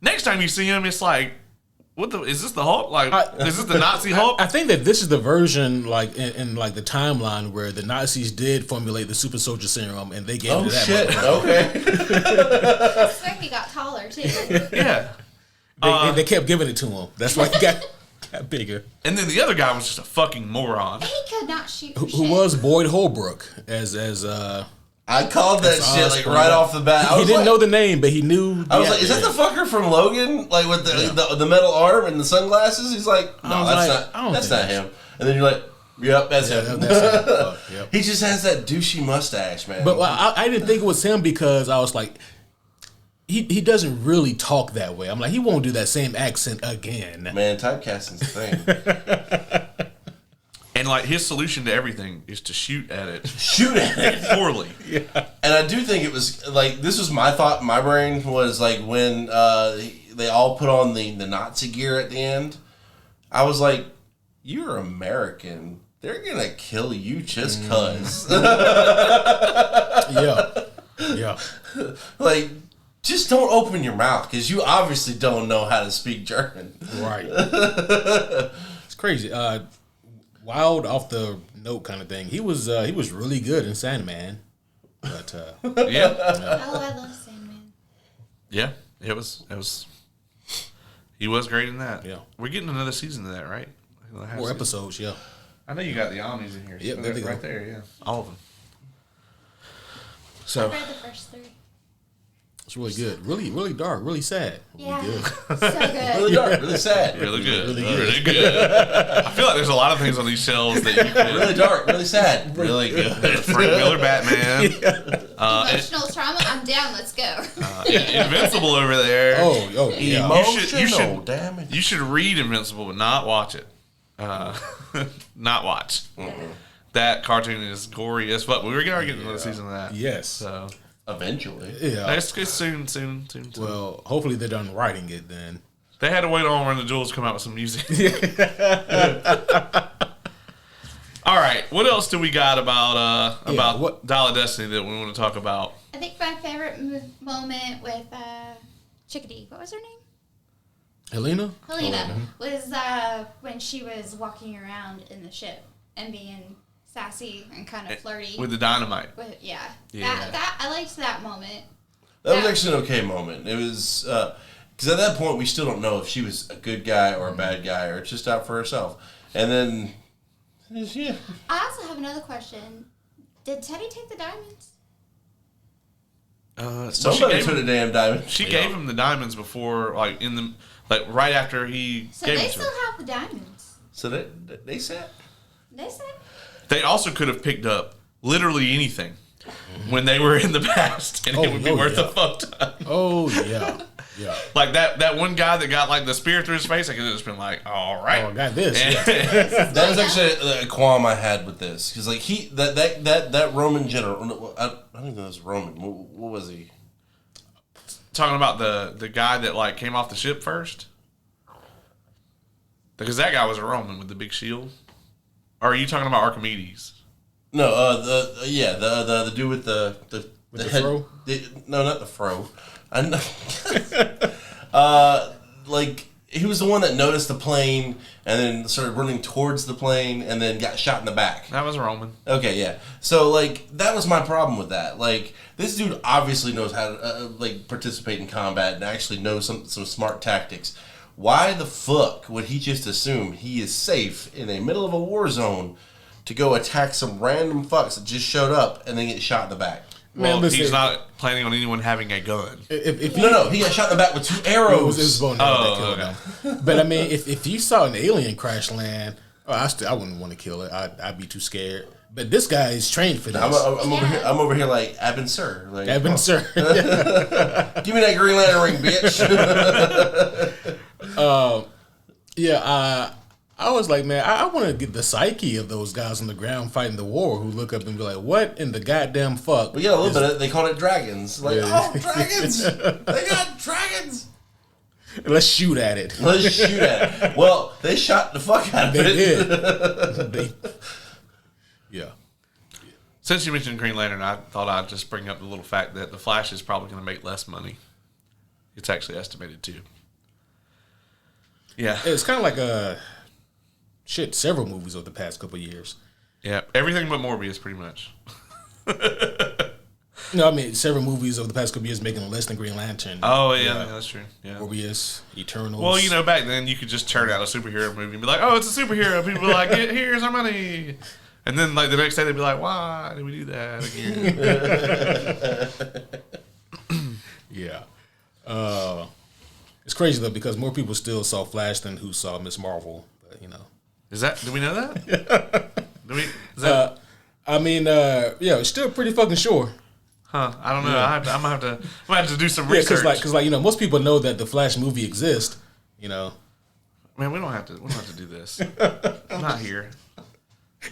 next time you see him, it's like, is this the Hulk? Like, is this the Nazi Hulk? I think that this is the version, like in like the timeline where the Nazis did formulate the super soldier serum, and they gave it to that. Shit. motherfucker. Okay. I suspect he got taller too. Yeah. They kept giving it to him. That's why he got bigger. And then the other guy was just a fucking moron. He could not shoot for Who shit. was Boyd Holbrook as I called that That's shit awesome. like right off the bat. he didn't know the name, but he knew. I was like, is that the fucker from Logan? Like with the metal arm and the sunglasses? He's like, no, I was that's like, I don't not think him. And then you're like, yep, that's him. That's him. Yep. He just has that douchey mustache, man. But I didn't think it was him because I was like, he doesn't really talk that way. I'm like, he won't do that same accent again. man, typecasting's a thing. And like his solution to everything is to shoot at it. Shoot at it Poorly. Yeah. And I do think it was like this was my thought. In my brain was like when they all put on the Nazi gear at the end. I was like, "You're American. They're gonna kill you just cause." Yeah. Like, just don't open your mouth because you obviously don't know how to speak German. Right. It's crazy. Wild off the note kind of thing. He was really good in Sandman. But Yeah. Oh, I love Sandman. Yeah. It was. He was great in that. Yeah. We're getting another season of that, right? more episodes, yeah. I know you got the Omnis in here. Yep, So there they right go. there, yeah. All of them. I So read the first 3. It's really good. Really, really dark. Really sad. Really Yeah, good. so good. Really dark, really sad. really good. Really good. Really good. I feel like there's a lot of things on these shelves that you could Really dark, really sad. Really good. Frank Miller Batman. Emotional trauma. I'm down. Let's go. Invincible over there. Oh, yeah. Emotional damage. You should read Invincible, but not watch it. Not watch. That cartoon is gory as fuck. We were going to get another season of that. Yes. So Eventually. Yeah. it's soon. Well, hopefully they're done writing it then. They had to wait on Run the Jewels to come out with some music. All right, what else do we got about Dial of Destiny that we want to talk about? I think my favorite moment with Chickadee. What was her name? Helena? Helena was when she was walking around in the ship and being sassy and kind of flirty. With the dynamite. Yeah. Yeah. That I liked that moment. That was actually an okay moment. It was, because at that point we still don't know if she was a good guy or a bad guy or just out for herself. And then, yeah. I also have another question. Did Teddy take the diamonds? Somebody took a damn diamond. She gave him the diamonds before, right after he So gave they it to still her. have the diamonds. So they said. They said. They also could have picked up literally anything when they were in the past, and it would be worth a fuck ton. Oh, yeah. Yeah. Like that one guy that got like the spear through his face, I could have just been like, all right. Oh, I got this. And- Yeah. That was actually a qualm I had with this because like that Roman general, I don't even know it was Roman. What was he? Talking about the guy that like came off the ship first, because that guy was a Roman with the big shield. Or are you talking about Archimedes? No, the dude with the head. fro? No, not the fro. I know. Like he was the one that noticed the plane and then started running towards the plane and then got shot in the back. That was a Roman. Okay, yeah. So like that was my problem with that. Like this dude obviously knows how to participate in combat and actually knows some smart tactics. Why the fuck would he just assume he is safe in the middle of a war zone to go attack some random fucks that just showed up and then get shot in the back? Well, listen, he's not planning on anyone having a gun. No, he got shot in the back with 2 arrows. It was bone that killed him. But I mean, if you saw an alien crash land, I wouldn't want to kill it. I'd be too scared. But this guy is trained for this. I'm over here like, Abin Sir. Like, Evan, sir. give me that Green Lantern ring, bitch. I was like, man, I want to get the psyche of those guys on the ground fighting the war who look up and be like, what in the goddamn fuck? We got a little bit of it. They called it dragons. Like, Yeah. oh, dragons! They got dragons! Let's shoot at it. Let's shoot at it. Well, they shot the fuck out of They it. did. Yeah. Since you mentioned Green Lantern, I thought I'd just bring up the little fact that the Flash is probably going to make less money. It's actually estimated to. Yeah. It's kind of like several movies over the past couple of years. Yeah. Everything but Morbius, pretty much. No, I mean, several movies over the past couple of years making less than Green Lantern. Oh, yeah, that's true. Yeah. Morbius, Eternals. Well, back then you could just turn out a superhero movie and be like, oh, it's a superhero. People be like, here's our money. And then like the next day they'd be like, why did we do that again? Yeah. It's crazy, though, because more people still saw Flash than who saw Miss Marvel. But, Do we know that? It's still pretty fucking sure. Huh? I don't know. I'm gonna have to do some Yeah, research. because most people know that the Flash movie exists. Man, we don't have to do this. I'm not here.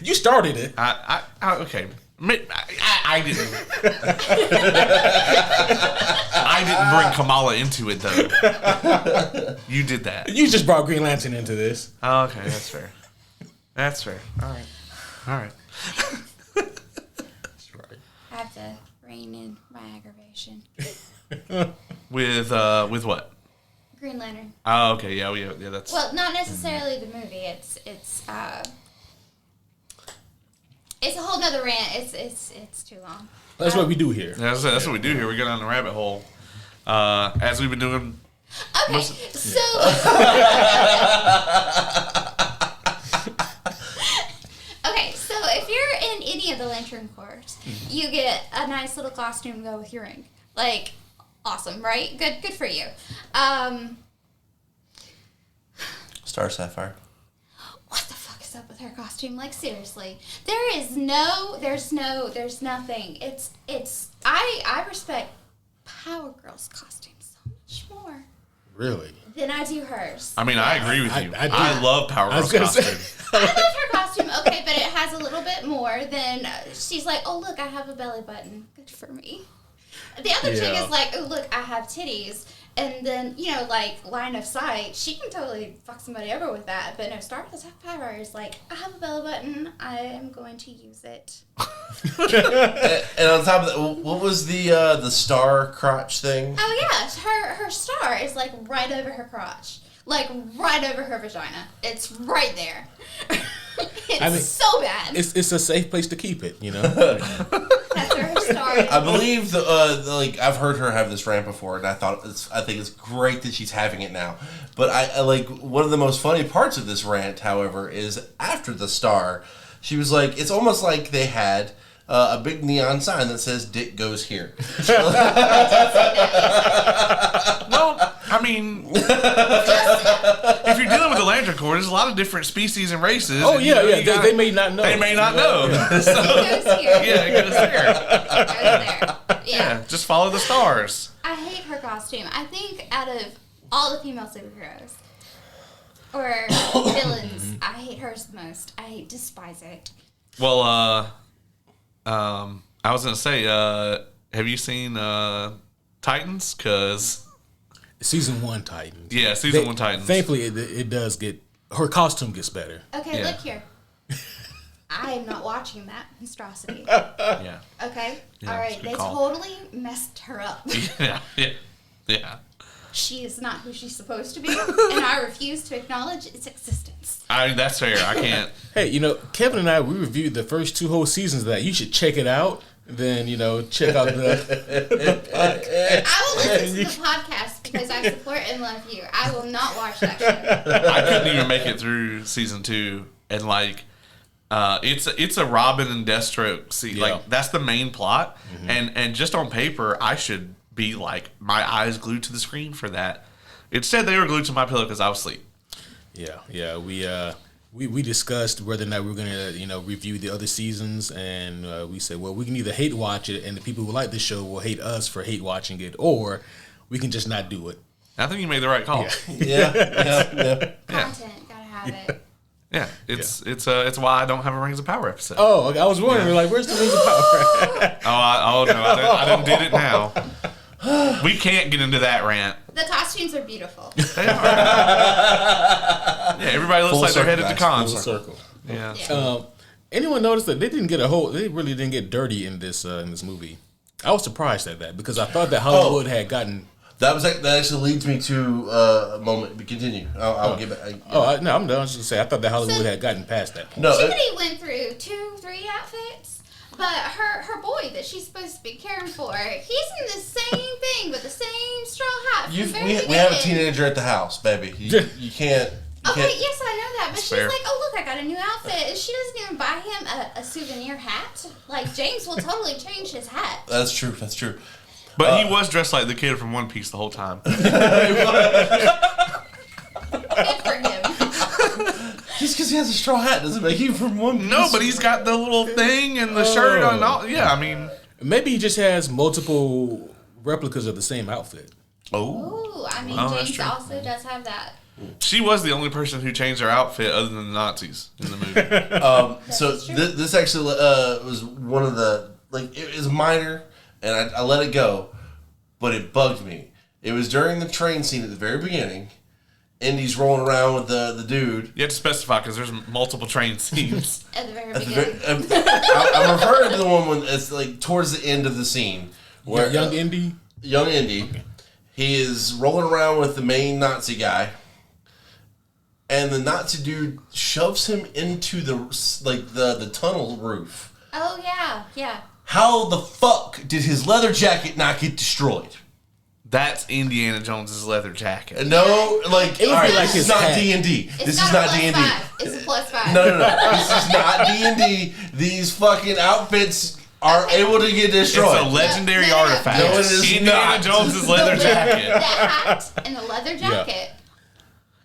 You started it. Okay. I didn't. I didn't bring Kamala into it though. You did that. You just brought Green Lantern into this. Oh, okay, that's fair. That's fair. All right. That's right. I have to rein in my aggravation. With what? Green Lantern. Oh, okay. Yeah. That's. Well, not necessarily the movie. It's a whole nother rant. It's too long. That's what we do here. That's what we do here. We go down the rabbit hole, as we've been doing. Okay, so okay, so if you're in any of the Lantern Corps, you get a nice little costume to go with your ring. Like, awesome, right? Good for you. Star Sapphire. What the fuck is up with her costume? Like, seriously, there's nothing. I respect Power Girl's costume so much more Really? than I do hers. I mean, I agree with you. I do. I love Power Girl's costume. I love her costume, okay, but it has a little bit more than she's like, oh look, I have a belly button. Good for me. The other chick is like, oh look, I have titties. And then, like, line of sight, she can totally fuck somebody over with that. But no, Star Sapphire is like, I have a belly button. I am going to use it. And on top of that, what was the star crotch thing? Oh, yeah. Her star is, like, right over her crotch. Like, right over her vagina. It's right there. It's so bad. It's a safe place to keep it, That's where her star is. I believe I've heard her have this rant before, and I think it's great that she's having it now. But I like one of the most funny parts of this rant, however, is after the star, she was like, it's almost like they had a big neon sign that says "Dick goes here." Well, I mean, if you're dealing with the Lantern Corps, there's a lot of different species and races. Oh, and, yeah. They may not know. They may not know. So, It goes here. yeah, it goes there. It goes there. Yeah, just follow the stars. I hate her costume. I think out of all the female superheroes or villains, I hate hers the most. I despise it. Well, I was gonna say, have you seen Titans? Cause Season 1 Titans. yeah, season 1 Titans. Thankfully, it does get... Her costume gets better. Okay, Yeah. look here. I am not watching that monstrosity. Yeah, Okay? Yeah, All it's right, a good they call. totally messed her up. yeah. She is not who she's supposed to be, and I refuse to acknowledge its existence. I mean, that's fair. I can't. Hey, Kevin and I, we reviewed the first 2 whole seasons of that. You should check it out. Then, check out the I will listen to the podcast because I support and love you. I will not watch that show. I couldn't even make it through season 2, and like, it's a Robin and Deathstroke scene. Yeah. Like that's the main plot, and just on paper, I should be like my eyes glued to the screen for that. Instead, they were glued to my pillow because I was asleep. Yeah. We discussed whether or not we were going to, review the other seasons, and we said, well, we can either hate watch it, and the people who like the show will hate us for hate watching it, or we can just not do it. I think you made the right call. Yeah. Content, gotta have it. Yeah, it's why I don't have a Rings of Power episode. Oh, I was wondering, where's the Rings of Power? Oh no, I done did it now. We can't get into that rant. The costumes are beautiful. They are. Yeah, everybody looks Full like they're circle, headed to guys, cons. full circle. Yeah. Yeah. Anyone notice that they really didn't get dirty in this movie? I was surprised at that because I thought that Hollywood had gotten. That actually leads me to a moment. But continue. I'll get back. No, I'm done. I was just gonna say I thought that Hollywood had gotten past that point. No, Chimney went through 2-3 outfits, but her boy that she's supposed to be caring for, he's in the same thing with the same straw hat. we have a teenager at the house, baby. You can't. Okay, yes, I know that, but she's fair. like, oh, look, I got a new outfit. And she doesn't even buy him a souvenir hat. Like, James will totally change his hat. That's true. But he was dressed like the kid from One Piece the whole time. Good for him. Just because he has a straw hat doesn't make you from One Piece. No, but he's got the little thing and the shirt on. Yeah, I mean, Maybe he just has multiple replicas of the same outfit. Oh. Ooh, I mean, Oh, that's James true. also does have that. She was the only person who changed her outfit other than the Nazis in the movie. So is true. this actually was one of the, like, it was minor, and I let it go, but it bugged me. It was during the train scene at the very beginning. Indy's rolling around with the dude. You have to specify because there's multiple train scenes. At the very At the beginning. I'm referring to the one when it's like towards the end of the scene where Young Indy. young Indy, he is rolling around with the main Nazi guy, and the Nazi dude shoves him into the tunnel roof. Oh, yeah, yeah. How the fuck did his leather jacket not get destroyed? That's Indiana Jones's leather jacket. No, like, It would all be right, like this his is not hat. D&D. It's This not is a not plus D&D. 5. It's a plus 5. No. This is not D&D. These fucking outfits are able to get destroyed. It's a legendary No, no, no. artifact. No, it is Indiana not. Jones's leather The jacket. hat and the leather jacket.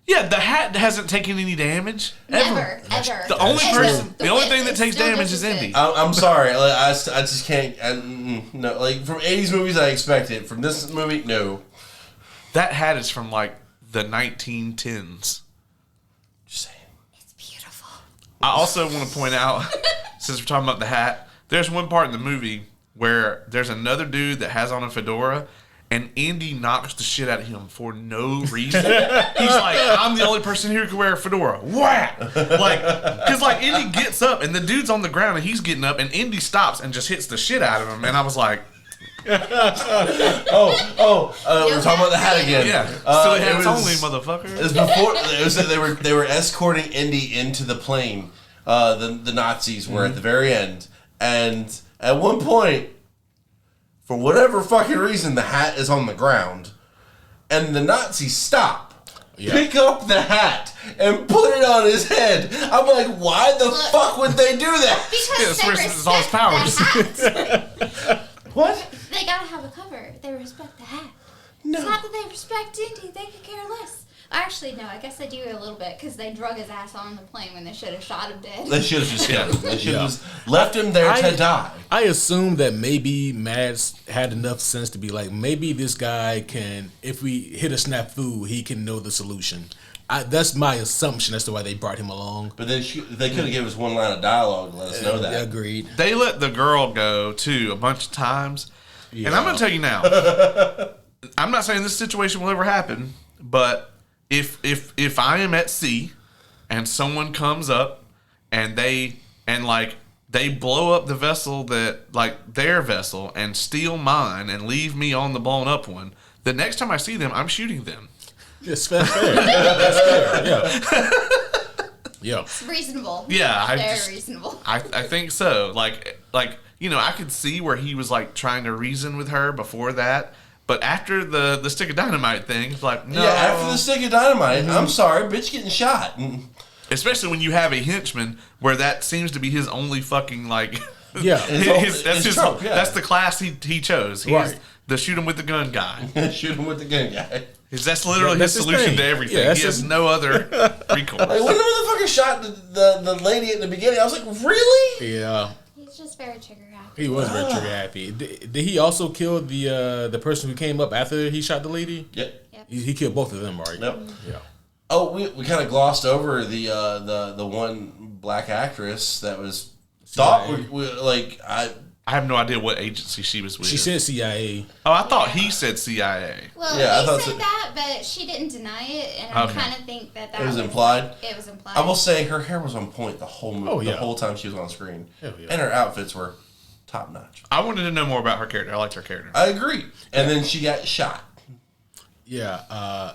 Yeah, the hat hasn't taken any damage. Never, ever. The only And person, the only whip thing that is takes still damage just is as Indy. good. I'm sorry. Like, I just can't. No, like, from 80s movies, I expect it. From this movie, no. That hat is from like the 1910s. Just saying. It's beautiful. I also want to point out, since we're talking about the hat, there's one part in the movie where there's another dude that has on a fedora, and Indy knocks the shit out of him for no reason. He's like, I'm the only person here who can wear a fedora. Whack! Like, because like Indy gets up, and the dude's on the ground, and he's getting up, and Indy stops and just hits the shit out of him, and I was like, We're talking about the hat again. yeah, Uh, silly it hats was- only, motherfucker. It was before. It was they were escorting Indy into the plane. The Nazis were at the very end, and at one point, for whatever fucking reason, the hat is on the ground, and the Nazis stop, pick up the hat, and put it on his head. I'm like, why the fuck would they do that? Because Yeah, they it's all his respect the hat. What? They gotta have a cover. They respect the hat. No. It's not that they respect Indy. They could care less. Actually, no. I guess they do a little bit because they drug his ass on the plane when they should have shot him dead. They should have just killed him. They should have Yeah. just left him there to die. I assume that maybe Mads had enough sense to be like, maybe this guy can, if we hit a snafu, he can know the solution. That's my assumption as to why they brought him along. But they could have given us one line of dialogue to let us know that. Agreed. They let the girl go too a bunch of times, and I'm going to tell you now. I'm not saying this situation will ever happen, but if I am at sea and someone comes up and they blow up the vessel that, like, their vessel, and steal mine and leave me on the blown up one, the next time I see them, I'm shooting them. It's fair. That's fair. Yeah. Yeah. It's reasonable. Yeah, Very reasonable. I think so. Like you know, I could see where he was like trying to reason with her before that, but after the stick of dynamite thing, it's like no. Yeah, after the stick of dynamite, I'm sorry, bitch getting shot. Especially when you have a henchman where that seems to be his only fucking like. Yeah. That's the class he chose. He's Right. the shoot him with the gun guy. Shoot him with the gun guy. That's literally That's his his solution thing. to everything. Yeah, that's he has his- no other recourse. Like, when the motherfucker shot the lady at the beginning, I was like, really? Yeah. He's just very trigger happy. He was very trigger happy. Did he also kill the person who came up after he shot the lady? Yep. He killed both of them, right? Nope. Yeah. Oh, we kind of glossed over the one black actress that was thought I have no idea what agency she was with. She said CIA. Oh, I thought he said CIA. Well, Yeah, I he thought said so. that, but she didn't deny it, and I Okay. kind of think that it was implied. It was implied. I will say her hair was on point the whole movie, Oh, yeah. the whole time she was on screen, Hell yeah. and her outfits were top notch. I wanted to know more about her character. I liked her character. I agree. And then she got shot. Yeah.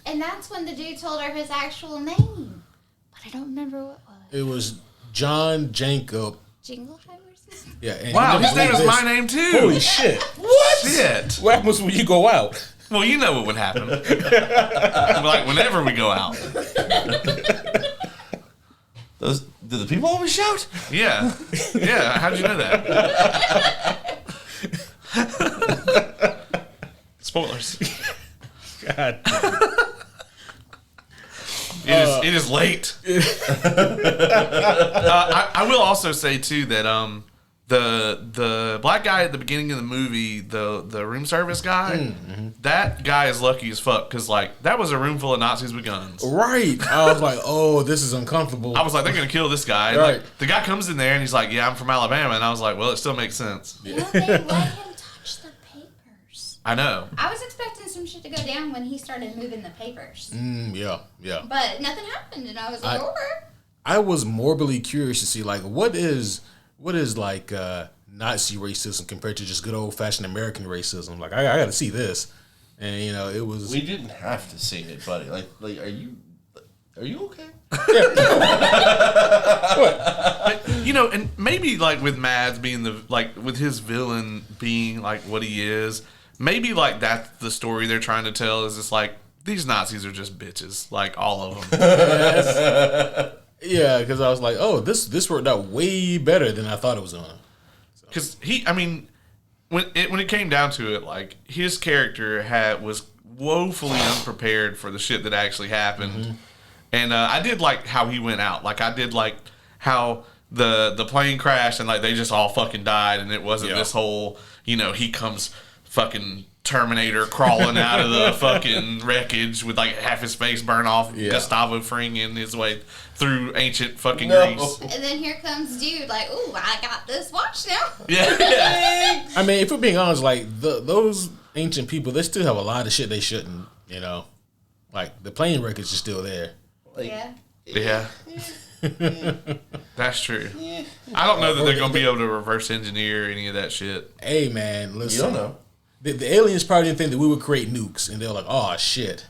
And that's when the dude told her his actual name, but I don't remember what it was. It was John Jacob. Jingleheimer's? Yeah. And Wow, he his name believed is this. my name too. Holy shit. What? Shit. What happens when you go out? Well, you know what would happen. Like whenever we go out. Did the people always shout? Yeah. Yeah. How'd you know that? Spoilers. God. It is late. I will also say too that the black guy at the beginning of the movie, the room service guy, that guy is lucky as fuck because like that was a room full of Nazis with guns. Right. I was like, oh, this is uncomfortable. I was like, they're gonna kill this guy. And, Right. like, the guy comes in there and he's like, yeah, I'm from Alabama, and I was like, well, it still makes sense. You know, they let him touch the papers. I know. I was expecting some shit to go down when he started moving the papers. Yeah. But nothing happened, and I was like, okay. I was morbidly curious to see like what is like Nazi racism compared to just good old fashioned American racism. Like I got to see this, and you know it was. We didn't have to see it, buddy. Like, are you okay? But, you know, and maybe like with Mads being with his villain being like what he is, maybe like that's the story they're trying to tell is it's like these Nazis are just bitches, like all of them. Yeah, because I was like, oh, this worked out way better than I thought it was gonna. Because when it came down to it, like his character was woefully unprepared for the shit that actually happened, and I did like how he went out. Like I did like how the plane crashed and like they just all fucking died, and it wasn't this whole he comes fucking Terminator crawling out of the fucking wreckage with like half his face burned off, Gustavo Fringing his way through ancient fucking Greece. And then here comes dude like, ooh, I got this watch now. Yeah. I mean, if we're being honest, like those ancient people, they still have a lot of shit they shouldn't. Like the plane wreckage is still there. Like, Yeah. That's true. I don't know that they're gonna be able to reverse engineer any of that shit. Hey man, listen. you don't know. The aliens probably didn't think that we would create nukes, and they're like, "Oh shit!"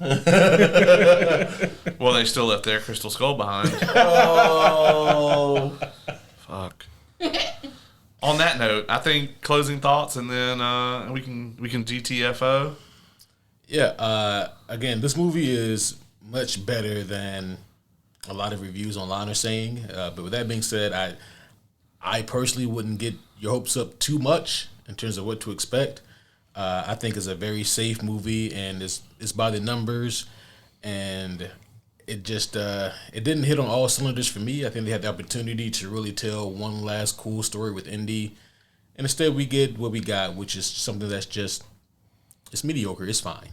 Well, they still left their crystal skull behind. Oh, Fuck. On that note, I think closing thoughts, and then we can GTFO. Yeah. Again, this movie is much better than a lot of reviews online are saying. But with that being said, I personally wouldn't get your hopes up too much in terms of what to expect. I think it's a very safe movie, and it's by the numbers, and it just it didn't hit on all cylinders for me. I think they had the opportunity to really tell one last cool story with Indy, and instead we get what we got, which is something that's just it's mediocre. It's fine.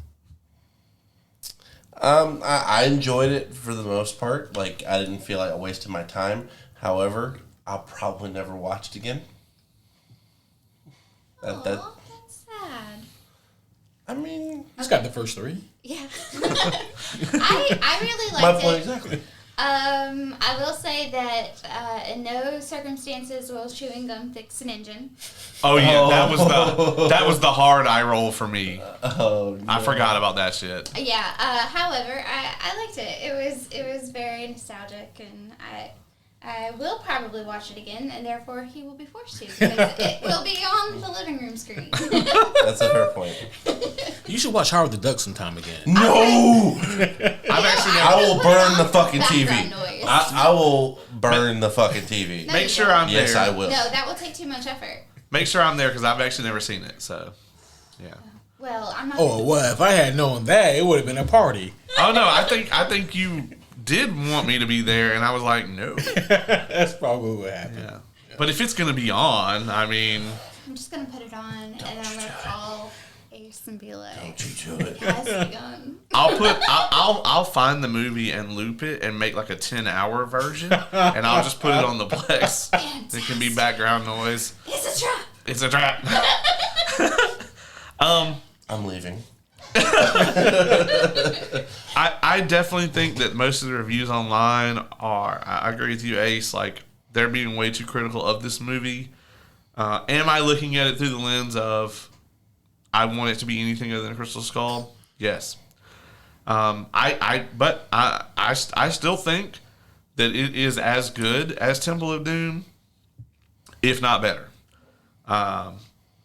I enjoyed it for the most part. Like I didn't feel like I wasted my time. However, I'll probably never watch it again. Aw, that's sad. I mean, It's got the first three. Yeah. I really liked my it. point exactly. I will say that in no circumstances will chewing gum fix an engine. Oh yeah, that was the hard eye roll for me. Oh, no. I forgot about that shit. Yeah. However, I liked it. It was very nostalgic, and I will probably watch it again, and therefore he will be forced to because it will be on the living room screen. That's a fair point. You should watch Howard the Duck sometime again. No, I've I will burn the fucking TV. Background noise. I will burn the fucking TV. No, Make you sure don't. I'm Yes, there. I will. No, that will take too much effort. Make sure I'm there because I've actually never seen it. So, yeah. Well, I'm not. Oh well, if I had known that, it would have been a party. Oh no, I think you did want me to be there, and I was like, no. That's probably what happened. Yeah. But if it's gonna be on, I mean, I'm just gonna put it on, and then I'm gonna call Ace and be like, Don't you do it. "It has begun." I'll find the movie and loop it and make like a 10-hour version, and I'll just put it on the Plex. It can be background noise. It's a trap. It's a trap. I'm leaving. I definitely think that most of the reviews online are. I agree with you, Ace. Like they're being way too critical of this movie. Am I looking at it through the lens of I want it to be anything other than Crystal Skull? Yes. But I still think that it is as good as Temple of Doom, if not better.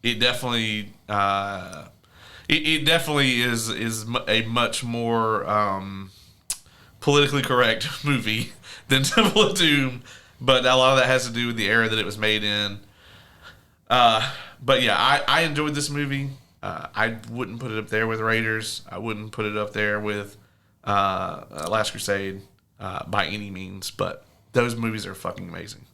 It definitely. It definitely is a much more politically correct movie than Temple of Doom, but a lot of that has to do with the era that it was made in. But yeah, I enjoyed this movie. I wouldn't put it up there with Raiders. I wouldn't put it up there with Last Crusade by any means, but those movies are fucking amazing.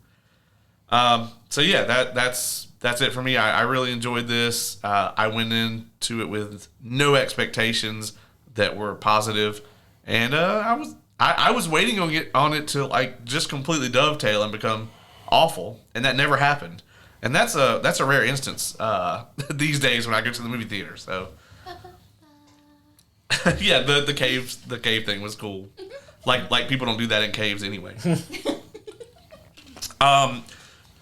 So yeah, that's it for me. I really enjoyed this. I went into it with no expectations that were positive, and I was waiting on it to like just completely dovetail and become awful, and that never happened. And that's a rare instance these days when I go to the movie theater. So yeah, the cave thing was cool. Like people don't do that in caves anyway.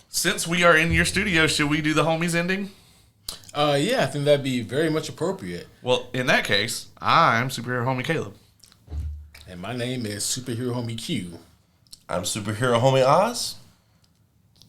Since we are in your studio, should we do the homies ending? Yeah, I think that'd be very much appropriate. Well, in that case, I'm superhero homie Caleb. And my name is Superhero Homie Q. I'm superhero homie Oz.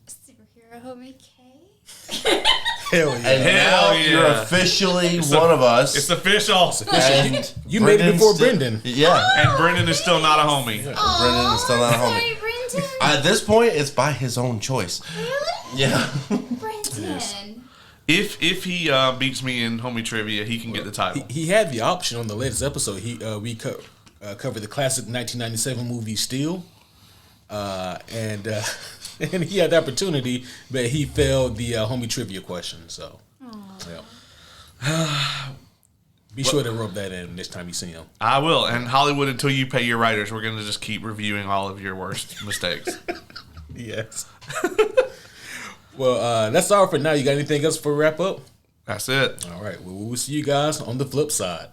Superhero homie Kaye. Hell And yeah. now yeah. you're officially one of us. It's official. And You made it before Brendan's Brendan. Yeah. And Brendan is still not a homie. Brendan is still not a homie. Sorry, Brendan. At this point, it's by his own choice. Really? Yeah. Brendan. If he beats me in homie trivia, he can get the title. He had the option on the latest episode. We covered the classic 1997 movie Steel. And he had the opportunity, but he failed the homie trivia question. So, yeah. Be sure to rub that in next time you see him. I will. And Hollywood, until you pay your writers, we're going to just keep reviewing all of your worst mistakes. Yes. Well, that's all for now. You got anything else for wrap up? That's it. All right. Well, we'll see you guys on the flip side.